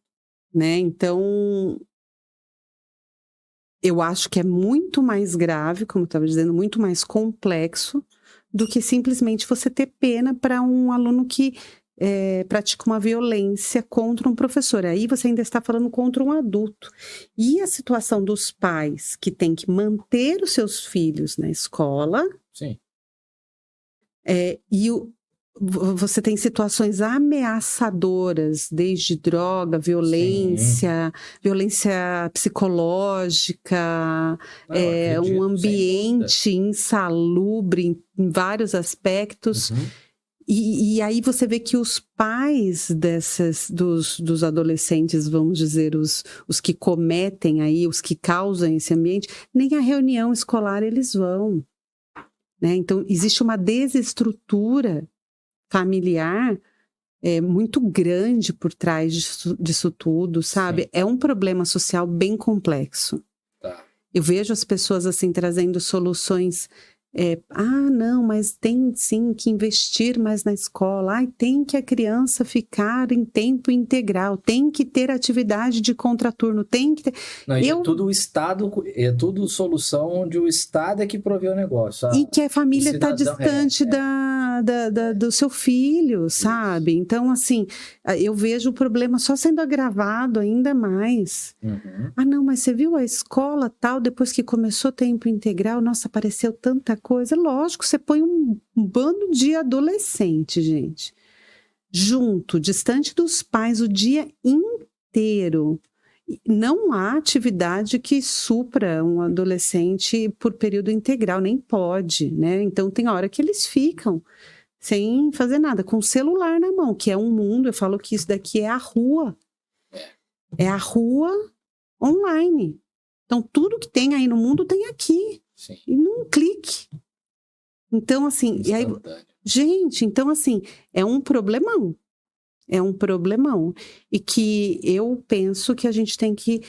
Né? Então, eu acho que é muito mais grave, como eu estava dizendo, muito mais complexo do que simplesmente você ter pena para um aluno que pratica uma violência contra um professor. Aí você ainda está falando contra um adulto. E a situação dos pais que têm que manter os seus filhos na escola. Sim. Você tem situações ameaçadoras, desde droga, violência, violência psicológica, um ambiente insalubre em vários aspectos. E aí você vê que os pais dos adolescentes, vamos dizer, os que cometem aí, os que causam esse ambiente, nem a reunião escolar eles vão. Né? Então, existe uma desestrutura familiar muito grande por trás disso tudo, sabe? Sim. É um problema social bem complexo. Tá. Eu vejo as pessoas assim trazendo soluções Não, mas tem sim que investir mais na escola. Ai, tem que a criança ficar em tempo integral, tem que ter atividade de contraturno, tem que ter... Não, é tudo o Estado, é tudo solução onde o Estado é que provê o negócio. E que a família está cidadão, distante do seu filho, sabe? Então, assim, eu vejo o problema só sendo agravado ainda mais. Uhum. Não, mas você viu a escola tal, depois que começou tempo integral, nossa, apareceu tanta coisa. Lógico, você põe um bando de adolescente, gente, junto, distante dos pais o dia inteiro. Não há atividade que supra um adolescente por período integral, nem pode, né? Então tem hora que eles ficam sem fazer nada, com o celular na mão, que é um mundo. Eu falo que isso daqui é a rua. É a rua online. Então tudo que tem aí no mundo tem aqui. Sim. E num clique. Então, assim, e aí, gente, então assim, é um problemão. É um problemão. E que eu penso que a gente tem que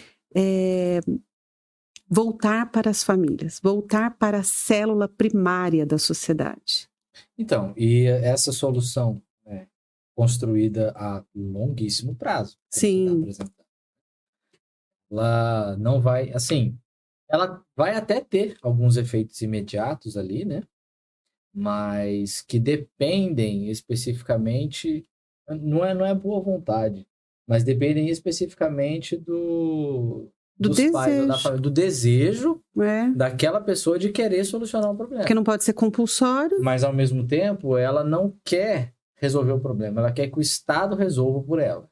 voltar para as famílias, voltar para a célula primária da sociedade. Então, e essa solução construída a longuíssimo prazo. Sim. Ela não vai, assim, ela vai até ter alguns efeitos imediatos ali, né? Mas que dependem especificamente, não é boa vontade, mas dependem especificamente dos desejo. Pais ou da família, do desejo daquela pessoa de querer solucionar o problema. Porque não pode ser compulsório. Mas, ao mesmo tempo, ela não quer resolver o problema, ela quer que o Estado resolva por ela.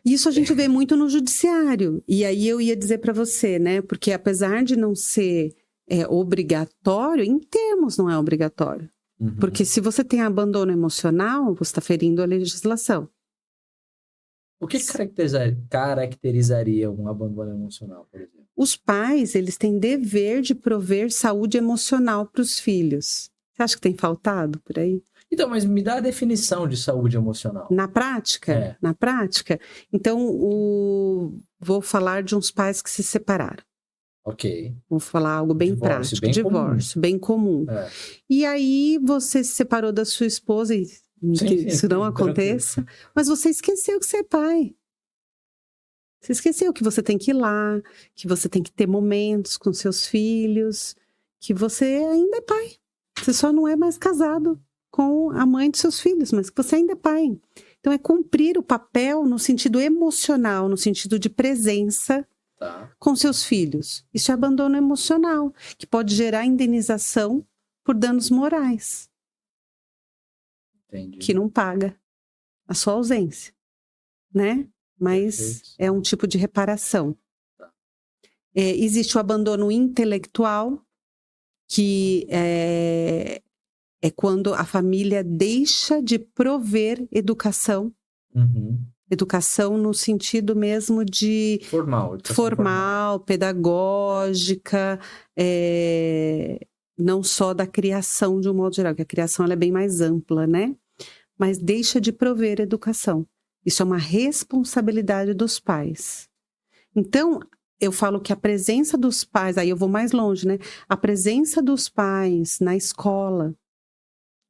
Isso a gente vê muito no judiciário. E aí eu ia dizer para você, né? Porque apesar de não ser obrigatório, em termos não é obrigatório. Uhum. Porque se você tem abandono emocional, você está ferindo a legislação. O que caracterizaria um abandono emocional, por exemplo? Os pais, eles têm dever de prover saúde emocional para os filhos. Você acha que tem faltado por aí? Então, mas me dá a definição de saúde emocional. Na prática? Na prática? Então, vou falar de uns pais que se separaram. Ok. Vou falar algo bem prático. Divórcio, bem comum. E aí, você se separou da sua esposa e isso não aconteça, mas você esqueceu que você é pai. Você esqueceu que você tem que ir lá, que você tem que ter momentos com seus filhos, que você ainda é pai. Você só não é mais casado com a mãe dos seus filhos, mas que você ainda é pai. Então, é cumprir o papel no sentido emocional, no sentido de presença com seus filhos. Isso é abandono emocional, que pode gerar indenização por danos morais. Entendi. Que não paga a sua ausência, né? Mas Perfeito. É um tipo de reparação. Existe o abandono intelectual, que é quando a família deixa de prover educação. Uhum. Educação no sentido mesmo de formal, pedagógica, não só da criação de um modo geral, que a criação ela é bem mais ampla, né? Mas deixa de prover educação. Isso é uma responsabilidade dos pais. Então, eu falo que a presença dos pais, aí eu vou mais longe, né? A presença dos pais na escola,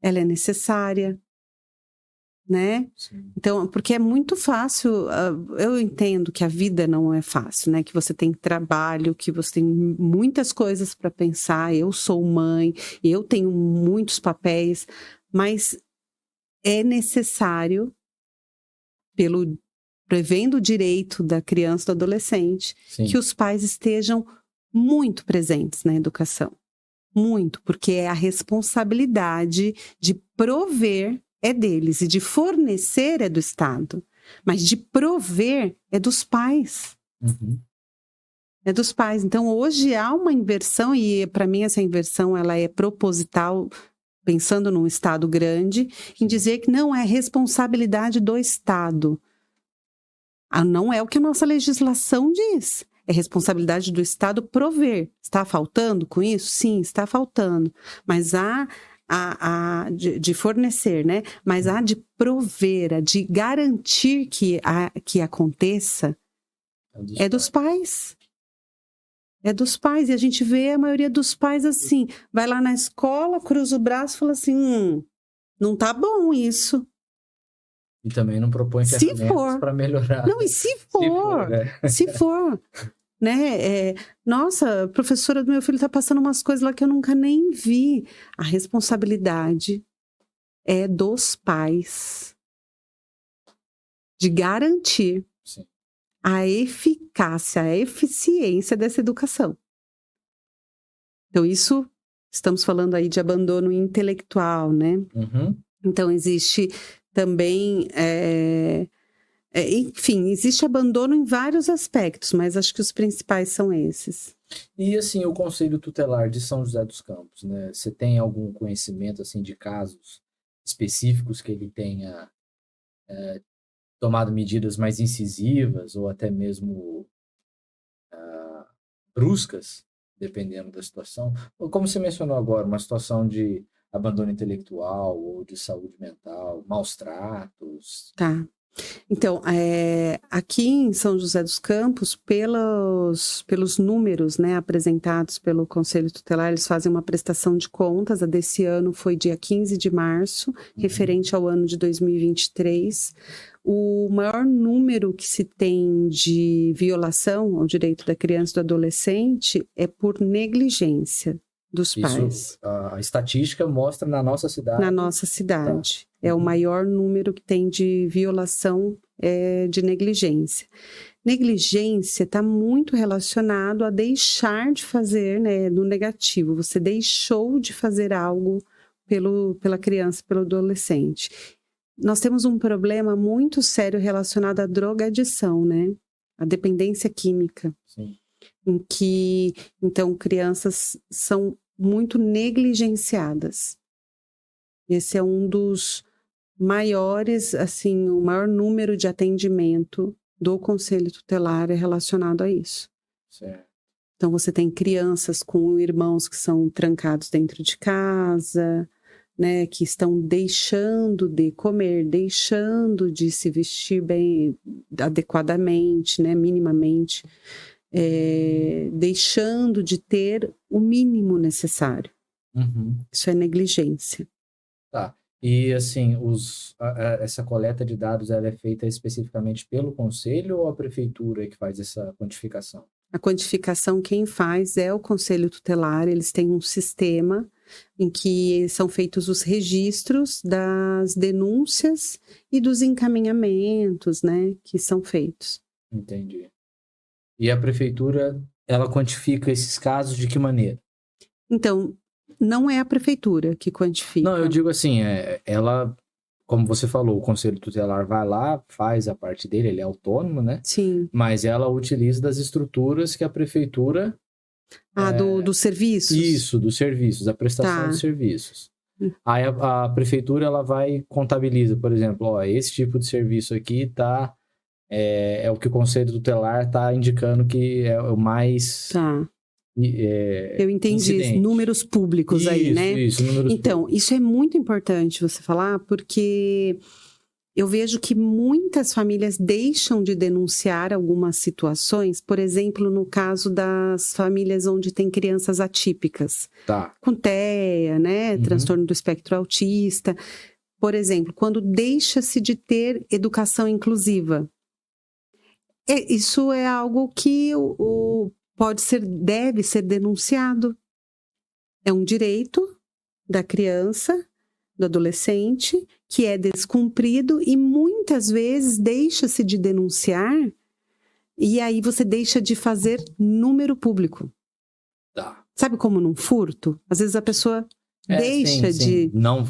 ela é necessária, né? Sim. Então, porque é muito fácil, eu entendo que a vida não é fácil, né? Que você tem trabalho, que você tem muitas coisas para pensar. Eu sou mãe, eu tenho muitos papéis, mas é necessário, prevendo o direito da criança e do adolescente, Sim. que os pais estejam muito presentes na educação. Muito, porque é a responsabilidade de prover é deles e de fornecer é do Estado. Mas de prover é dos pais. Uhum. É dos pais. Então, hoje há uma inversão e, para mim, essa inversão ela é proposital, pensando num Estado grande, em dizer que não é responsabilidade do Estado. Não é o que a nossa legislação diz. É responsabilidade do Estado prover. Está faltando com isso? Sim, está faltando. Mas há de fornecer, né? Mas há de prover, há de garantir que aconteça, é dos pais. É dos pais. E a gente vê a maioria dos pais assim. Vai lá na escola, cruza o braço e fala assim, não tá bom isso. E também não propõe Se ferramentas for. para melhorar. Não, e se for, né? se for, né? Nossa, a professora do meu filho tá passando umas coisas lá que eu nunca nem vi. A responsabilidade é dos pais de garantir Sim. a eficácia, a eficiência dessa educação. Então, isso, estamos falando aí de abandono intelectual, né? Uhum. Então, existe também, enfim, existe abandono em vários aspectos, mas acho que os principais são esses. E, assim, o Conselho Tutelar de São José dos Campos, né? Você tem algum conhecimento, assim, de casos específicos que ele tenha tomado medidas mais incisivas ou até mesmo bruscas, dependendo da situação? Ou, como você mencionou agora, uma situação de abandono intelectual ou de saúde mental, maus tratos. Tá. Então, aqui em São José dos Campos, pelos números, né, apresentados pelo Conselho Tutelar, eles fazem uma prestação de contas. A desse ano foi dia 15 de março, referente ao ano de 2023. O maior número que se tem de violação ao direito da criança e do adolescente é por negligência dos pais. A estatística mostra na nossa cidade. Na nossa cidade. Tá. É o maior número que tem de violação de negligência. Negligência está muito relacionado a deixar de fazer, né, no negativo. Você deixou de fazer algo pela criança, pelo adolescente. Nós temos um problema muito sério relacionado à drogadição, né? A dependência química. Sim. Em que, então, crianças são muito negligenciadas. Esse é um dos maiores, assim, o maior número de atendimento do Conselho Tutelar é relacionado a isso. Certo. Então, você tem crianças com irmãos que são trancados dentro de casa, né, que estão deixando de comer, deixando de se vestir bem, adequadamente, né, minimamente, deixando de ter o mínimo necessário. Uhum. Isso é negligência. Tá. E, assim, essa coleta de dados ela é feita especificamente pelo Conselho ou a Prefeitura que faz essa quantificação? A quantificação quem faz é o Conselho Tutelar. Eles têm um sistema em que são feitos os registros das denúncias e dos encaminhamentos, né, que são feitos. Entendi. E a Prefeitura, ela quantifica esses casos de que maneira? Então, não é a Prefeitura que quantifica. Não, eu digo assim, ela, como você falou, o Conselho Tutelar vai lá, faz a parte dele, ele é autônomo, né? Sim. Mas ela utiliza das estruturas que a Prefeitura... dos serviços? Isso, dos serviços, a prestação de serviços. Aí a Prefeitura, ela vai contabiliza, por exemplo, ó, esse tipo de serviço aqui tá... É o que o Conselho Tutelar está indicando que é o mais... Tá. Eu entendi. Incidente. Números públicos aí, né? Isso, números então, públicos. Isso é muito importante você falar, porque eu vejo que muitas famílias deixam de denunciar algumas situações, por exemplo, no caso das famílias onde tem crianças atípicas, Tá. com TEA, né? Transtorno do espectro autista. Por exemplo, quando deixa-se de ter educação inclusiva. Isso é algo que deve ser denunciado. É um direito da criança, do adolescente, que é descumprido e muitas vezes deixa-se de denunciar e aí você deixa de fazer número público. Tá. Sabe como num furto? Às vezes a pessoa deixa de não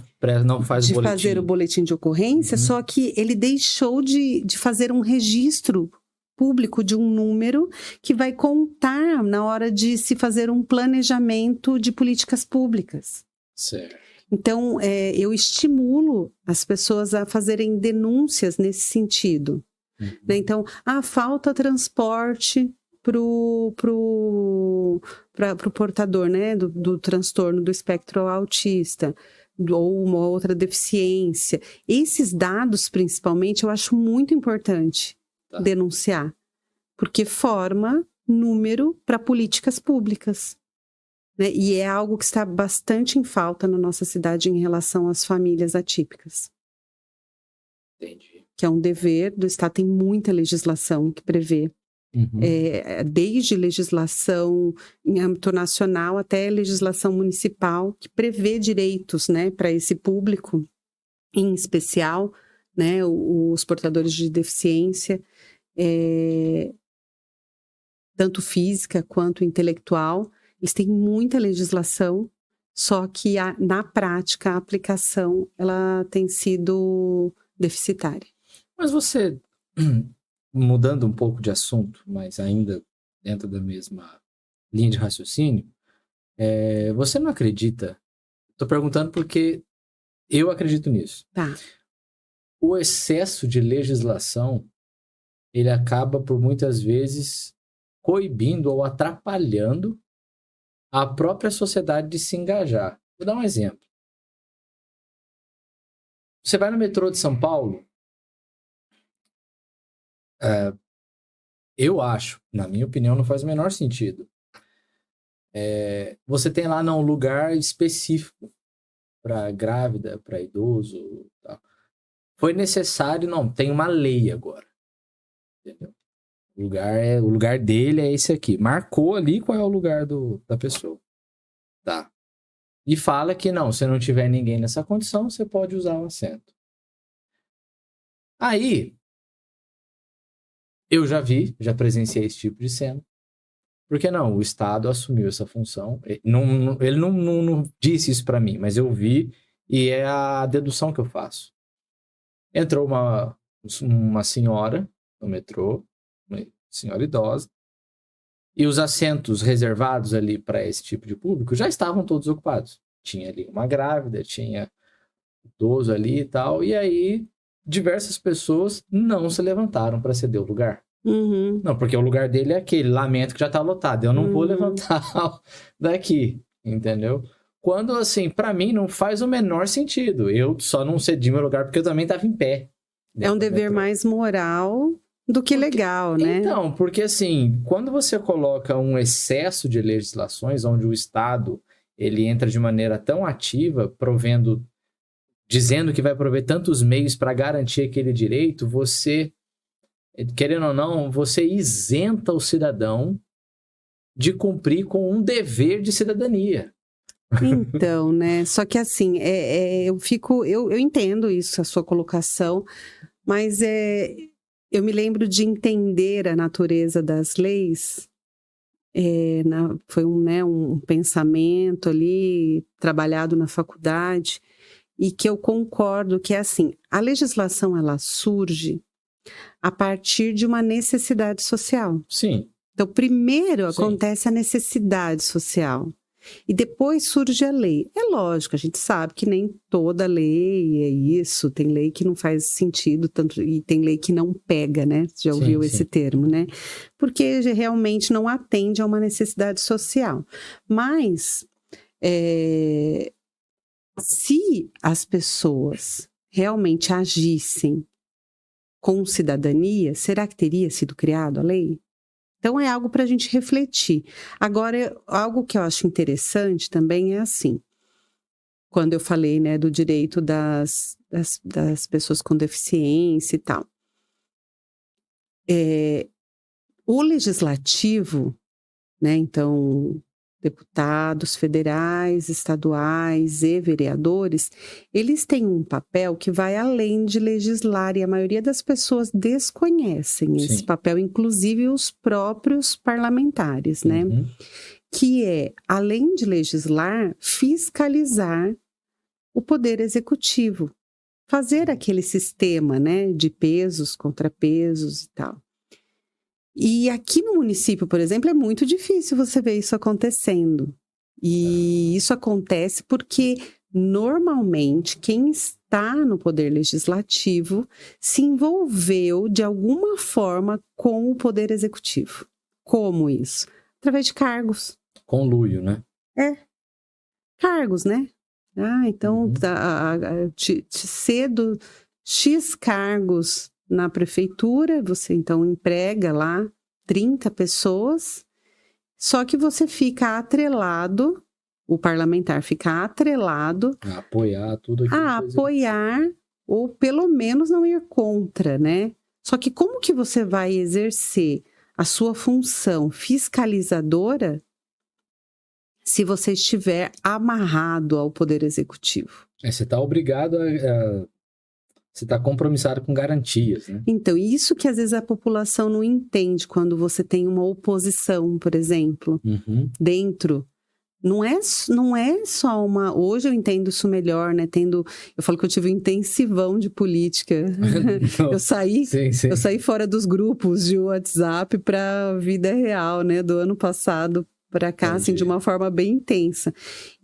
faz de o boletim. fazer o boletim de ocorrência, só que ele deixou de fazer um registro público de um número que vai contar na hora de se fazer um planejamento de políticas públicas. Certo. Então, eu estimulo as pessoas a fazerem denúncias nesse sentido. Né? Então, falta transporte para o portador, né, do transtorno do espectro autista, ou uma outra deficiência. Esses dados, principalmente, eu acho muito importante denunciar, porque forma número para políticas públicas, né? E é algo que está bastante em falta na nossa cidade em relação às famílias atípicas. Entendi. Que é um dever do Estado, tem muita legislação que prevê. Desde legislação em âmbito nacional até legislação municipal, que prevê direitos, né, para esse público, em especial, né, os portadores de deficiência, tanto física quanto intelectual. Eles têm muita legislação, só que na prática, a aplicação ela tem sido deficitária. Mas você, mudando um pouco de assunto, mas ainda dentro da mesma linha de raciocínio, você não acredita? Estou perguntando porque eu acredito nisso. Tá. O excesso de legislação, ele acaba por muitas vezes coibindo ou atrapalhando a própria sociedade de se engajar. Vou dar um exemplo. Você vai no metrô de São Paulo, eu acho, na minha opinião, não faz o menor sentido. Você tem lá um lugar específico para grávida, para idoso, tal. Foi necessário, não, tem uma lei agora. Entendeu? O lugar dele é esse aqui. Marcou ali qual é o lugar da pessoa. Tá. E fala que não, se não tiver ninguém nessa condição, você pode usar o assento. Aí, eu já presenciei esse tipo de cena. Por que não? O Estado assumiu essa função. Ele não disse isso pra mim, mas eu vi e é a dedução que eu faço. Entrou uma senhora no metrô, uma senhora idosa, e os assentos reservados ali para esse tipo de público já estavam todos ocupados. Tinha ali uma grávida, tinha idoso ali e tal, e aí diversas pessoas não se levantaram para ceder o lugar. Uhum. Não, porque o lugar dele é aquele, lamento que já tá lotado, eu não vou levantar daqui, entendeu? Quando, assim, para mim não faz o menor sentido. Eu só não cedi meu lugar porque eu também tava em pé. É um dever mais moral do que legal, né? Então, porque assim, quando você coloca um excesso de legislações, onde o Estado ele entra de maneira tão ativa, dizendo que vai prover tantos meios para garantir aquele direito, você, querendo ou não, você isenta o cidadão de cumprir com um dever de cidadania. Então, né? Só que assim, eu entendo isso, a sua colocação, mas eu me lembro de entender a natureza das leis. Foi um pensamento ali trabalhado na faculdade, e que eu concordo que é assim, a legislação ela surge a partir de uma necessidade social. Sim. Então, primeiro Sim. acontece a necessidade social. E depois surge a lei. É lógico, a gente sabe que nem toda lei é isso. Tem lei que não faz sentido, tanto, e tem lei que não pega, né? Você já ouviu esse termo, né? Porque realmente não atende a uma necessidade social. Mas, se as pessoas realmente agissem com cidadania, será que teria sido criada a lei? Então, é algo para a gente refletir. Agora, algo que eu acho interessante também é assim, quando eu falei, né, do direito das pessoas com deficiência e tal. O legislativo, né, então, deputados federais, estaduais e vereadores, eles têm um papel que vai além de legislar, e a maioria das pessoas desconhecem esse papel, inclusive os próprios parlamentares, né? Que é, além de legislar, fiscalizar o poder executivo, fazer aquele sistema, né, de pesos, contrapesos e tal. E aqui no município, por exemplo, é muito difícil você ver isso acontecendo. E isso acontece porque, normalmente, quem está no poder legislativo se envolveu de alguma forma com o poder executivo. Como isso? Através de cargos. Conluio, né? Cargos, né? Então, te cedo X cargos na prefeitura, você então emprega lá 30 pessoas, só que você fica atrelado, o parlamentar fica atrelado A apoiar tudo aquilo. a apoiar ou pelo menos não ir contra, né? Só que como que você vai exercer a sua função fiscalizadora se você estiver amarrado ao Poder Executivo? Você está obrigado você está compromissado com garantias, né? Então, isso que às vezes a população não entende quando você tem uma oposição, por exemplo, dentro. Não é só uma... Hoje eu entendo isso melhor, né? Eu falo que eu tive um intensivão de política. Eu saí fora dos grupos de WhatsApp para a vida real, né? Do ano passado para cá, assim, de uma forma bem intensa.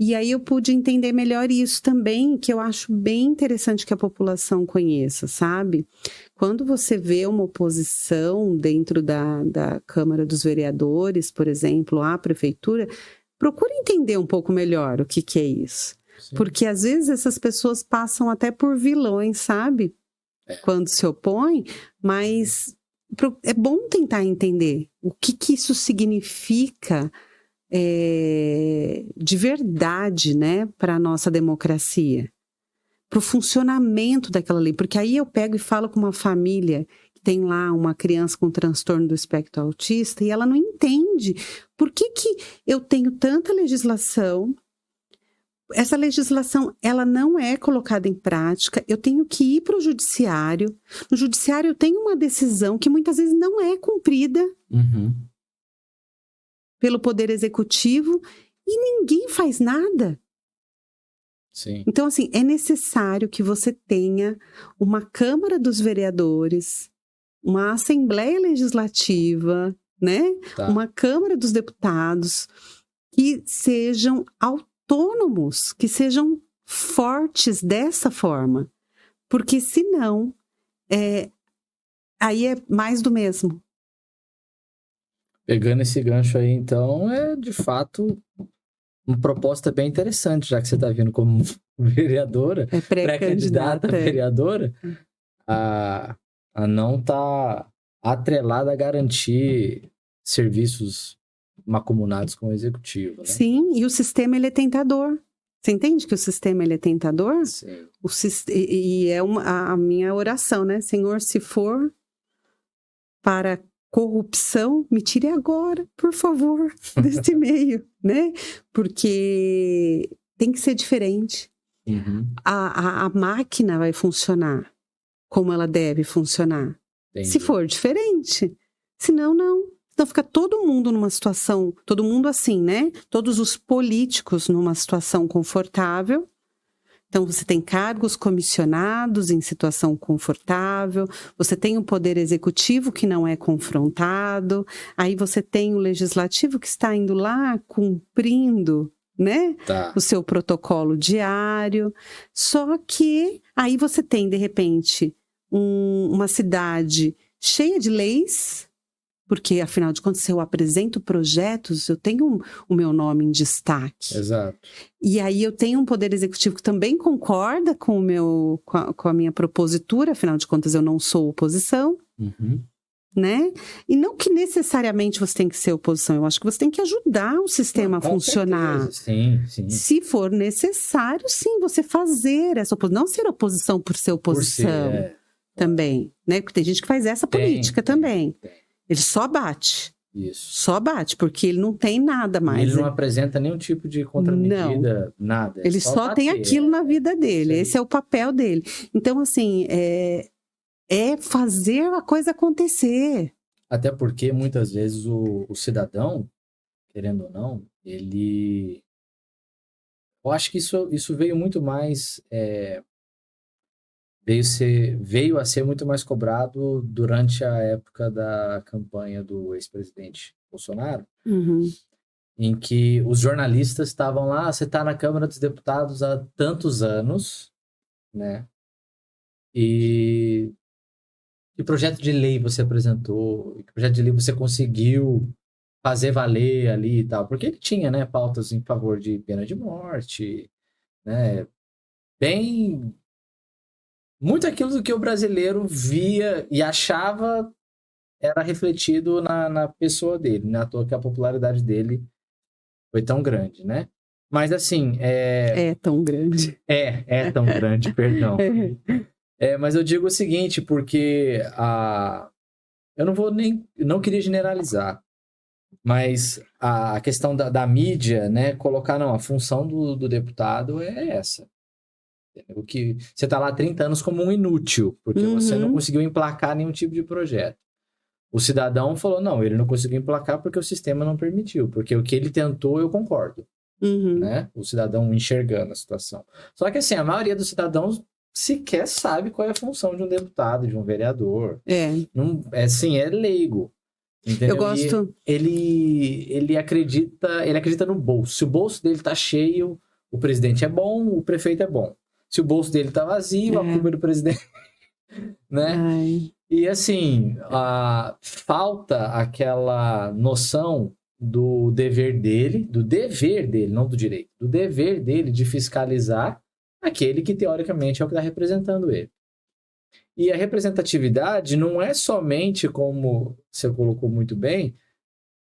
E aí eu pude entender melhor isso também, que eu acho bem interessante que a população conheça, sabe? Quando você vê uma oposição dentro da Câmara dos Vereadores, por exemplo, à prefeitura, procure entender um pouco melhor o que é isso. Sim. Porque às vezes essas pessoas passam até por vilões, sabe? Quando se opõem, mas é bom tentar entender o que isso significa de verdade, né, para a nossa democracia, para o funcionamento daquela lei. Porque aí eu pego e falo com uma família que tem lá uma criança com transtorno do espectro autista e ela não entende por que eu tenho tanta legislação, essa legislação ela não é colocada em prática, eu tenho que ir para o judiciário, no judiciário eu tenho uma decisão que muitas vezes não é cumprida pelo Poder Executivo e ninguém faz nada. Sim. Então, assim, é necessário que você tenha uma Câmara dos Vereadores, uma Assembleia Legislativa, né? Tá. Uma Câmara dos Deputados que sejam autônomos, que sejam fortes dessa forma. Porque, senão, aí é mais do mesmo. Pegando esse gancho aí, então, é de fato uma proposta bem interessante, já que você está vindo como vereadora, pré-candidata a vereadora, a não estar atrelada a garantir serviços mancomunados com o executivo, né? Sim, e o sistema ele é tentador. Você entende que o sistema ele é tentador? Sim. E é a minha oração, né? Senhor, se for para corrupção, me tire agora, por favor, desse meio, né? Porque tem que ser diferente. A máquina vai funcionar como ela deve funcionar. Entendi. Se for diferente. Senão, não. Então fica todo mundo numa situação, todo mundo assim, né? Todos os políticos numa situação confortável. Então, você tem cargos comissionados em situação confortável, você tem o poder executivo que não é confrontado, aí você tem o legislativo que está indo lá cumprindo, né, o seu protocolo diário. Só que aí você tem, de repente, uma cidade cheia de leis, porque, afinal de contas, se eu apresento projetos, eu tenho o meu nome em destaque. Exato. E aí eu tenho um poder executivo que também concorda com a minha propositura, afinal de contas, eu não sou oposição, né? E não que necessariamente você tem que ser oposição, eu acho que você tem que ajudar o sistema a funcionar. Sim, sim. Se for necessário, sim, você fazer essa oposição, não ser oposição por ser oposição também, né? Porque tem gente que faz essa política também. Tem. Ele só bate. Isso. Só bate, porque ele não tem nada mais. Ele não apresenta nenhum tipo de contramedida, nada. Ele só tem aquilo na vida dele. Esse é o papel dele. Então, assim, é fazer a coisa acontecer. Até porque, muitas vezes, o cidadão, querendo ou não, ele... Eu acho que isso veio muito mais... Veio a ser muito mais cobrado durante a época da campanha do ex-presidente Bolsonaro, em que os jornalistas estavam lá, você está na Câmara dos Deputados há tantos anos, né? E que projeto de lei você apresentou, que projeto de lei você conseguiu fazer valer ali e tal, porque ele tinha, né, pautas em favor de pena de morte, né? Muito aquilo do que o brasileiro via e achava era refletido na pessoa dele, não é à toa que a popularidade dele foi tão grande, né? Mas assim, É tão grande. é tão grande, perdão. Mas eu digo o seguinte, porque eu não queria generalizar, mas a questão da mídia, né, colocar, não, a função do deputado é essa. O que você está lá há 30 anos como um inútil, porque você não conseguiu emplacar nenhum tipo de projeto. O cidadão falou, não, ele não conseguiu emplacar porque o sistema não permitiu, porque o que ele tentou, eu concordo. Né? O cidadão enxergando a situação. Só que assim, a maioria dos cidadãos sequer sabe qual é a função de um deputado, de um vereador. Não, assim, é leigo. Entendeu? Eu gosto... Ele acredita no bolso. Se o bolso dele tá cheio, o presidente é bom, o prefeito é bom. Se o bolso dele tá vazio, a culpa é do presidente. Né? Ai. E assim, falta aquela noção do dever dele, não do direito, do dever dele de fiscalizar aquele que teoricamente é o que está representando ele. E a representatividade não é somente, como você colocou muito bem,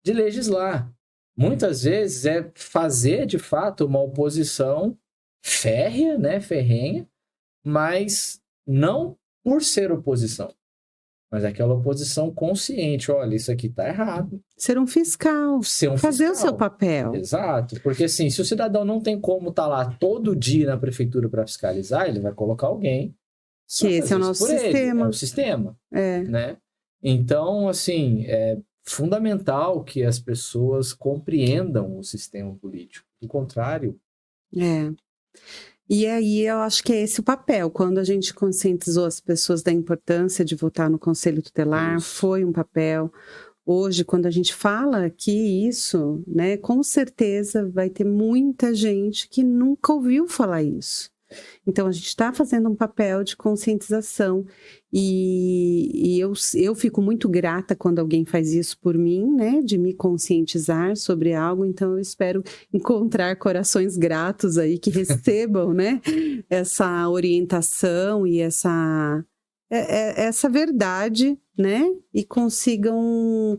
de legislar. Muitas vezes é fazer, de fato, uma oposição férrea, né, ferrenha, mas não por ser oposição. Mas aquela oposição consciente, olha, isso aqui tá errado. Ser um fiscal. Fazer o seu papel. Exato. Porque assim, se o cidadão não tem como estar lá todo dia na prefeitura para fiscalizar, ele vai colocar alguém. Que esse é o nosso sistema. É o sistema. Né? Então, assim, é fundamental que as pessoas compreendam o sistema político. Do contrário... E aí eu acho que é esse o papel. Quando a gente conscientizou as pessoas da importância de votar no Conselho Tutelar, foi um papel. Hoje, quando a gente fala aqui isso, né, com certeza vai ter muita gente que nunca ouviu falar isso. Então, a gente está fazendo um papel de conscientização e eu fico muito grata quando alguém faz isso por mim, né? De me conscientizar sobre algo. Então, eu espero encontrar corações gratos aí que recebam, né? Essa orientação e essa verdade, né? E consigam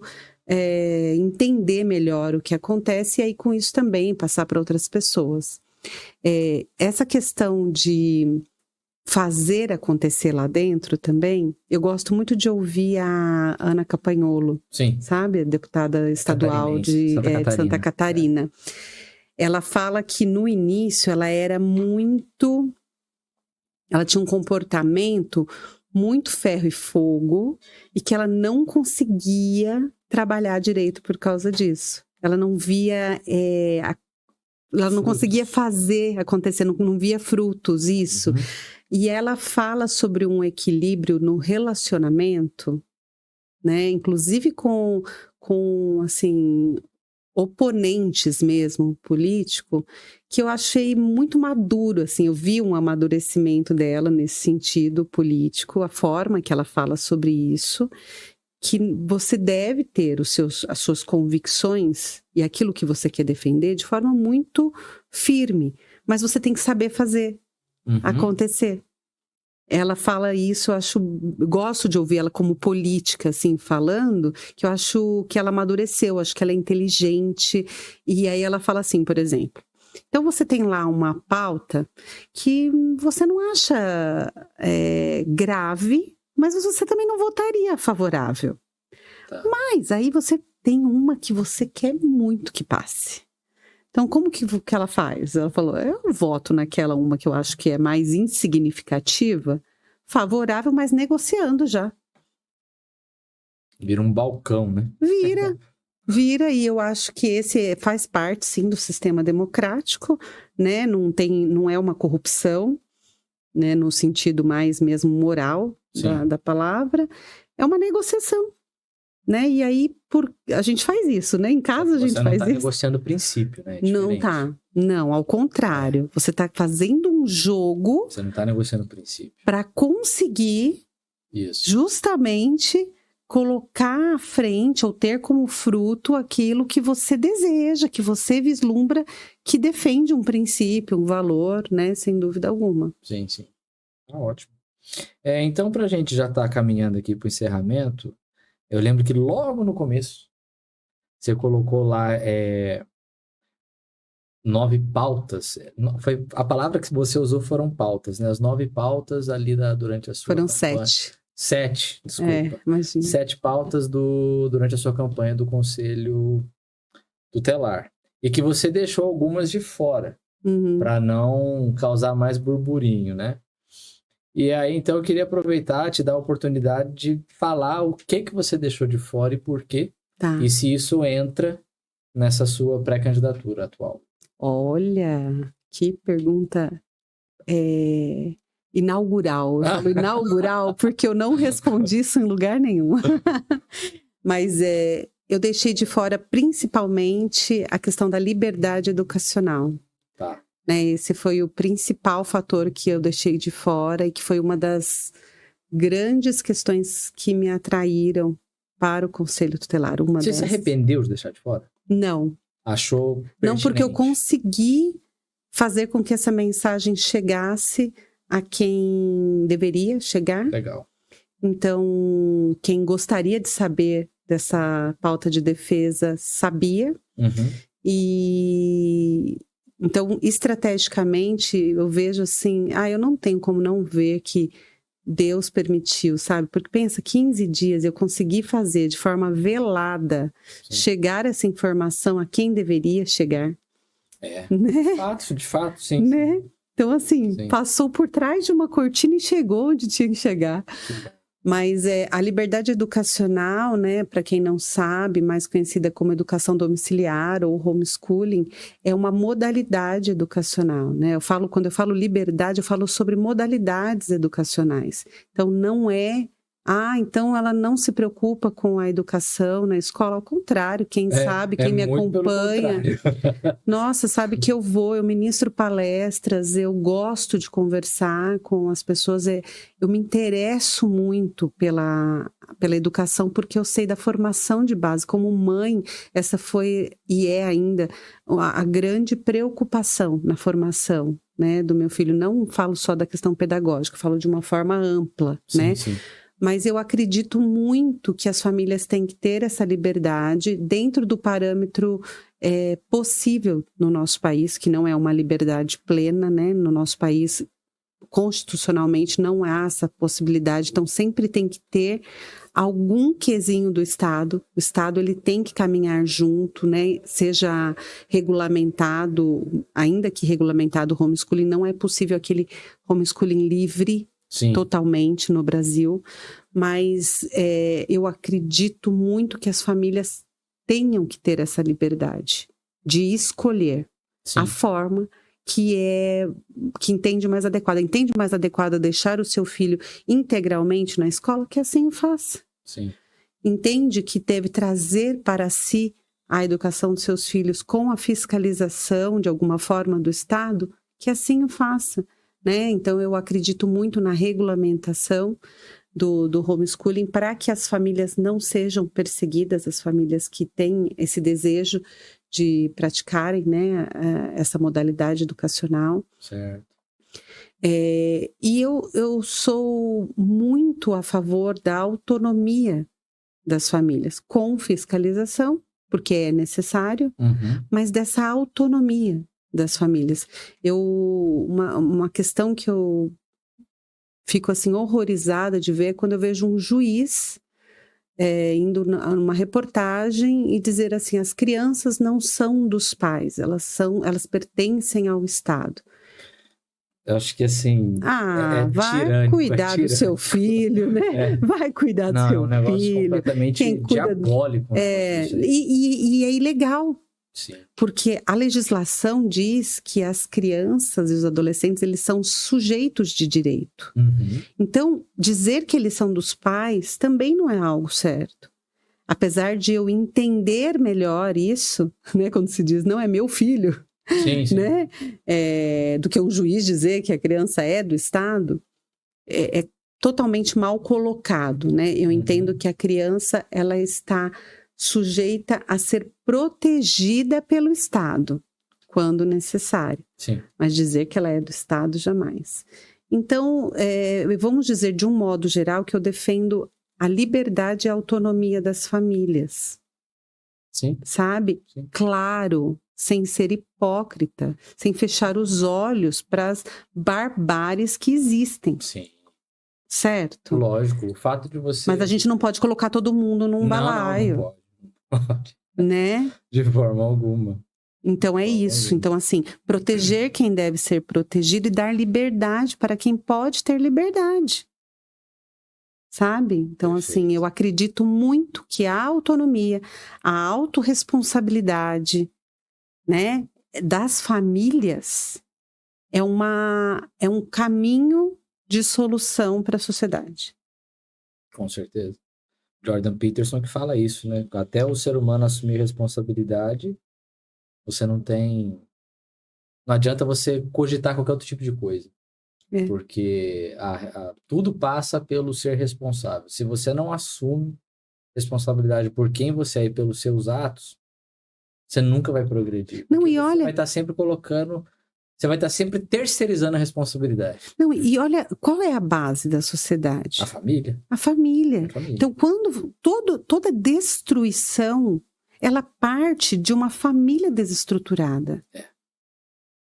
entender melhor o que acontece e aí, com isso também, passar para outras pessoas. Essa questão de fazer acontecer lá dentro também, eu gosto muito de ouvir a Ana Campagnolo, sabe? Deputada estadual de Santa Catarina. Ela fala que no início ela tinha um comportamento muito ferro e fogo e que ela não conseguia trabalhar direito por causa disso. Ela não via ela não conseguia fazer acontecer, não via frutos, isso. E ela fala sobre um equilíbrio no relacionamento, né? Inclusive com assim, oponentes mesmo, político, que eu achei muito maduro, assim, eu vi um amadurecimento dela nesse sentido político, a forma que ela fala sobre isso, que você deve ter as suas convicções e aquilo que você quer defender de forma muito firme, mas você tem que saber fazer acontecer. Ela fala isso, gosto de ouvir ela como política, assim, falando, que eu acho que ela amadureceu, acho que ela é inteligente, e aí ela fala assim, por exemplo, então você tem lá uma pauta que você não acha grave, mas você também não votaria favorável. Mas aí você tem uma que você quer muito que passe. Então, como que ela faz? Ela falou, eu voto naquela uma que eu acho que é mais insignificativa, favorável, mas negociando já. Vira um balcão, né? Vira, e eu acho que esse faz parte, sim, do sistema democrático, né? Não é uma corrupção, né? No sentido mais mesmo moral da palavra. É uma negociação. Né? E aí, a gente faz isso, né? Em casa a gente faz isso. Você não está negociando o princípio, né? Não tá. Não, ao contrário. Você está fazendo um jogo... Você não está negociando o princípio. Para conseguir justamente colocar à frente ou ter como fruto aquilo que você deseja, que você vislumbra, que defende um princípio, um valor, né? Sem dúvida alguma. Sim. Tá ótimo. Então, para a gente já estar caminhando aqui para o encerramento... Eu lembro que logo no começo, você colocou lá 9 pautas. Foi, a palavra que você usou foram pautas, né? As 9 pautas ali durante a sua Foram campanha. 7. 7, desculpa. Imagina. 7 pautas durante a sua campanha do Conselho Tutelar. E que você deixou algumas de fora, para não causar mais burburinho, né? E aí, então, eu queria aproveitar, te dar a oportunidade de falar o que você deixou de fora e por quê. Tá. E se isso entra nessa sua pré-candidatura atual. Olha, que pergunta inaugural. Eu falo inaugural porque eu não respondi isso em lugar nenhum. Mas eu deixei de fora principalmente a questão da liberdade educacional. Tá. Né? Esse foi o principal fator que eu deixei de fora e que foi uma das grandes questões que me atraíram para o Conselho Tutelar. Você se arrependeu de deixar de fora? Não. Achou pertinente? Não, porque eu consegui fazer com que essa mensagem chegasse a quem deveria chegar. Legal. Então, quem gostaria de saber dessa pauta de defesa sabia. E então, estrategicamente, eu vejo assim, eu não tenho como não ver que Deus permitiu, sabe? Porque pensa, 15 dias eu consegui fazer de forma velada, chegar essa informação a quem deveria chegar. Né? De fato, sim. Né? Então, assim, passou por trás de uma cortina e chegou onde tinha que chegar. Mas a liberdade educacional, né, para quem não sabe, mais conhecida como educação domiciliar ou homeschooling, é uma modalidade educacional, né? Quando eu falo liberdade, eu falo sobre modalidades educacionais. Então, não é então ela não se preocupa com a educação na escola. Ao contrário, quem sabe, quem me acompanha, nossa, sabe que eu ministro palestras, eu gosto de conversar com as pessoas, eu me interesso muito pela educação, porque eu sei da formação de base. Como mãe, essa foi e é ainda a grande preocupação na formação, né, do meu filho. Não falo só da questão pedagógica, falo de uma forma ampla, né? Sim. Mas eu acredito muito que as famílias têm que ter essa liberdade dentro do parâmetro possível no nosso país, que não é uma liberdade plena, né? No nosso país, constitucionalmente, não há essa possibilidade. Então, sempre tem que ter algum quesinho do Estado. O Estado ele tem que caminhar junto, né? Seja regulamentado, ainda que regulamentado o homeschooling, não é possível aquele homeschooling livre, totalmente no Brasil, mas eu acredito muito que as famílias tenham que ter essa liberdade de escolher a forma que entende mais adequada. Entende mais adequada deixar o seu filho integralmente na escola? Que assim o faça. Entende que deve trazer para si a educação dos seus filhos com a fiscalização de alguma forma do Estado? Que assim o faça. Né? Então, eu acredito muito na regulamentação do homeschooling para que as famílias não sejam perseguidas, as famílias que têm esse desejo de praticarem, né, essa modalidade educacional. Certo. E eu sou muito a favor da autonomia das famílias, com fiscalização, porque é necessário, mas dessa autonomia das famílias. Uma questão que eu fico assim horrorizada de ver é quando eu vejo um juiz indo numa reportagem e dizer assim: as crianças não são dos pais, elas pertencem ao Estado. Eu acho que assim. Vai tirânico, cuidar do seu filho, né? Vai cuidar do seu filho. É um negócio completamente diabólico. E é ilegal. Sim. Porque a legislação diz que as crianças e os adolescentes, eles são sujeitos de direito. Então, dizer que eles são dos pais também não é algo certo. Apesar de eu entender melhor isso, né, quando se diz, não é meu filho, né, do que um juiz dizer que a criança é do Estado, é totalmente mal colocado, né? Eu entendo que a criança, ela está sujeita a ser protegida pelo Estado, quando necessário. Mas dizer que ela é do Estado, jamais. Então, vamos dizer de um modo geral que eu defendo a liberdade e a autonomia das famílias, Sim. sabe? Sim. Claro, sem ser hipócrita, sem fechar os olhos para as barbáries que existem, Sim. certo? Lógico, o fato de você... Mas a gente não pode colocar todo mundo num balaio, Não pode. né? De forma alguma. Então é isso. Então, assim, proteger quem deve ser protegido e dar liberdade para quem pode ter liberdade. Sabe? Então, Perfeito. assim, eu acredito muito que a autonomia, a autorresponsabilidade, né, das famílias é um caminho de solução para a sociedade. Com certeza. Jordan Peterson que fala isso, né? Até o ser humano assumir responsabilidade, você não tem... Não adianta você cogitar qualquer outro tipo de coisa. É. Porque tudo passa pelo ser responsável. Se você não assume responsabilidade por quem você é e pelos seus atos, você nunca vai progredir. Não, Porque e você olha... vai estar sempre colocando... Você vai estar sempre terceirizando a responsabilidade. Não, e olha, qual é a base da sociedade? A família. A família. A família. Então, quando toda destruição, ela parte de uma família desestruturada.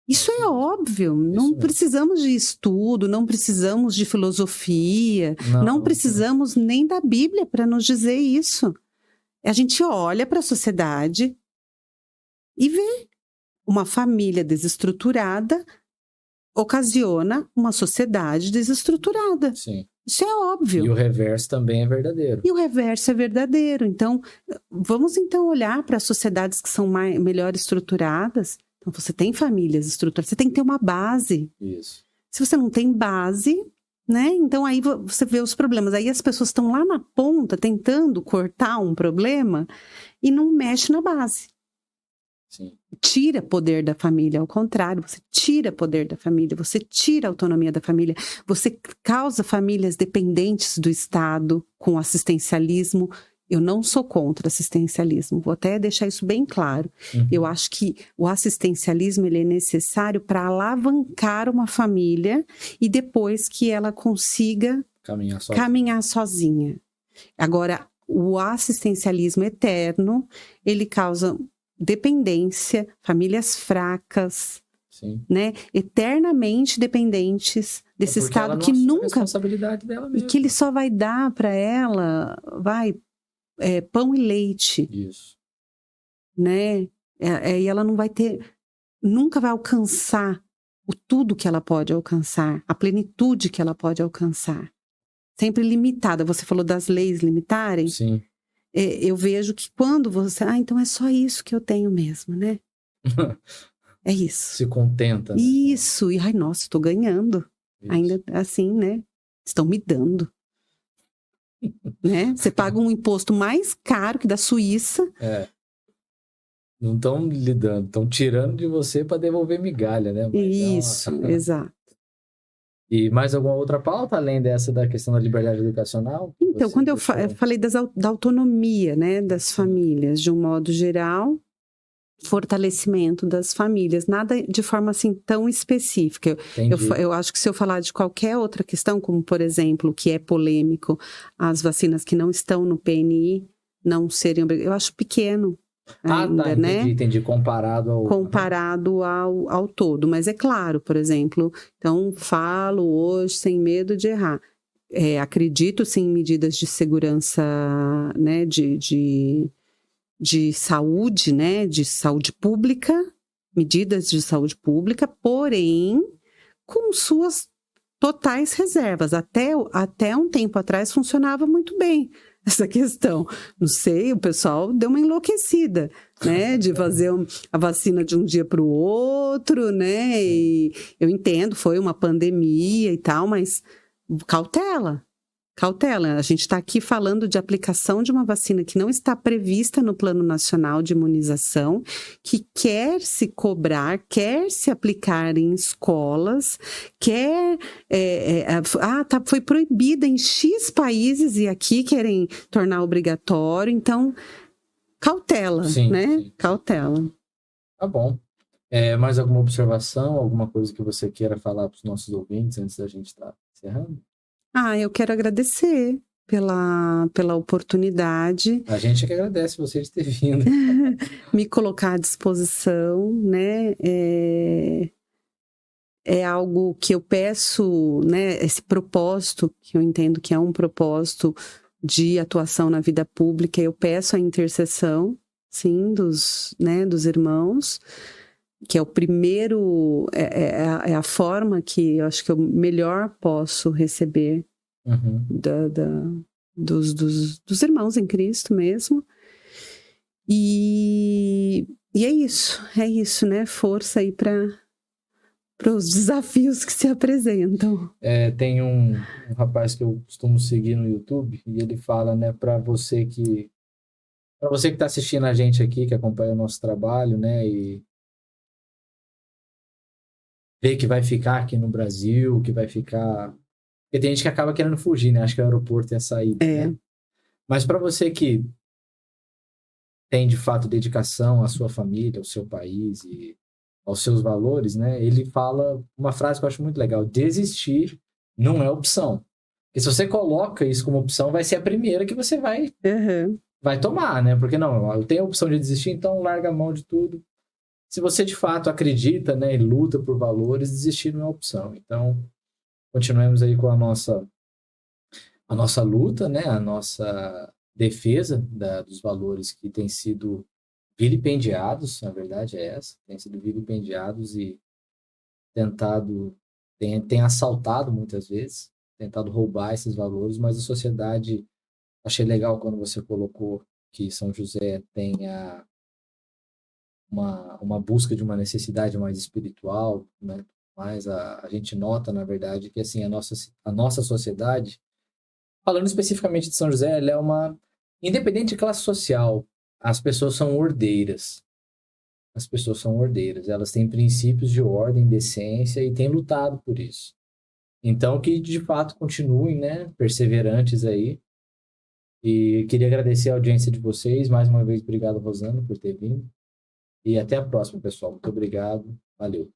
Isso é óbvio. Não precisamos de estudo, não precisamos de filosofia, não precisamos nem da Bíblia para nos dizer isso. A gente olha para a sociedade e vê. Uma família desestruturada ocasiona uma sociedade desestruturada. Sim. Isso é óbvio. E o reverso também é verdadeiro. E o reverso é verdadeiro. Então, vamos então olhar para as sociedades que são melhor estruturadas. Então, você tem famílias estruturadas, você tem que ter uma base. Isso. Se você não tem base, né? Então aí você vê os problemas. Aí as pessoas estão lá na ponta tentando cortar um problema e não mexe na base. Sim. Tira poder da família, ao contrário, você tira poder da família, você tira a autonomia da família, você causa famílias dependentes do Estado com assistencialismo. Eu não sou contra assistencialismo, vou até deixar isso bem claro. Uhum. Eu acho que o assistencialismo ele é necessário para alavancar uma família e depois que ela consiga caminhar sozinha. Agora, o assistencialismo eterno, ele causa dependência, famílias fracas, sim, né? Eternamente dependentes desse Estado que nunca... responsabilidade dela mesmo. E que ele só vai dar para ela, pão e leite. Isso. Né? E ela não vai ter... Nunca vai alcançar o tudo que ela pode alcançar, a plenitude que ela pode alcançar. Sempre limitada. Você falou das leis limitarem? Sim. Eu vejo que quando você... então é só isso que eu tenho mesmo, né? É isso. Se contenta. Né? Isso. E, nossa, estou ganhando. Isso. Ainda assim, né? Estão me dando. Né? Você paga um imposto mais caro que da Suíça. Não estão lidando, estão tirando de você para devolver migalha, né? Isso, exato. E mais alguma outra pauta, além dessa da questão da liberdade educacional? Então, quando eu falei da autonomia, né, das famílias, de um modo geral, fortalecimento das famílias, nada de forma assim tão específica. Eu acho que se eu falar de qualquer outra questão, como por exemplo, que é polêmico, as vacinas que não estão no PNI não serem obrigatórias, eu acho pequeno. Ainda, né? Entendi, comparado ao todo, mas é claro, por exemplo, então falo hoje sem medo de errar, acredito sim em medidas de segurança, né, de saúde, né, de saúde pública, medidas de saúde pública, porém com suas totais reservas, até um tempo atrás funcionava muito bem essa questão. Não sei, o pessoal deu uma enlouquecida, né? De fazer a vacina de um dia para o outro, né? E eu entendo, foi uma pandemia e tal, mas cautela. A gente está aqui falando de aplicação de uma vacina que não está prevista no Plano Nacional de Imunização, que quer se cobrar, quer se aplicar em escolas, foi proibida em X países e aqui querem tornar obrigatório. Então, cautela, né? Sim. Cautela. Tá bom. Mais alguma observação, alguma coisa que você queira falar para os nossos ouvintes antes da gente estar encerrando? Eu quero agradecer, pela oportunidade. A gente é que agradece você de ter vindo. Me colocar à disposição, né? É algo que eu peço, né? Esse propósito, que eu entendo que é um propósito de atuação na vida pública, eu peço a intercessão, sim, dos irmãos, que é o primeiro, é a forma que eu acho que eu melhor posso receber dos irmãos em Cristo mesmo. E é isso, né? Força aí para os desafios que se apresentam. Tem um rapaz que eu costumo seguir no YouTube e ele fala, né, para você que está assistindo a gente aqui, que acompanha o nosso trabalho, né, e vê que vai ficar aqui no Brasil, que vai ficar... Porque tem gente que acaba querendo fugir, né? Acho que o aeroporto é a saída, né? Mas para você que tem, de fato, dedicação à sua família, ao seu país e aos seus valores, né? Ele fala uma frase que eu acho muito legal: desistir não é opção. Porque se você coloca isso como opção, vai ser a primeira que você vai tomar, né? Porque não, eu tenho a opção de desistir, então larga a mão de tudo. Se você, de fato, acredita, né, e luta por valores, desistir não é opção. Então, continuemos aí com a nossa luta, né? A nossa defesa dos valores que têm sido vilipendiados, na verdade é essa, têm sido vilipendiados e tem assaltado muitas vezes, tentado roubar esses valores, mas a sociedade, achei legal quando você colocou que São José tenha uma busca de uma necessidade mais espiritual, né? Mas a gente nota, na verdade, que assim, a nossa sociedade, falando especificamente de São José, ela é independente de classe social, as pessoas são ordeiras. Elas têm princípios de ordem, decência e têm lutado por isso. Então, que de fato continuem, né, perseverantes aí. E queria agradecer a audiência de vocês. Mais uma vez, obrigado, Rosana, por ter vindo. E até a próxima, pessoal. Muito obrigado. Valeu.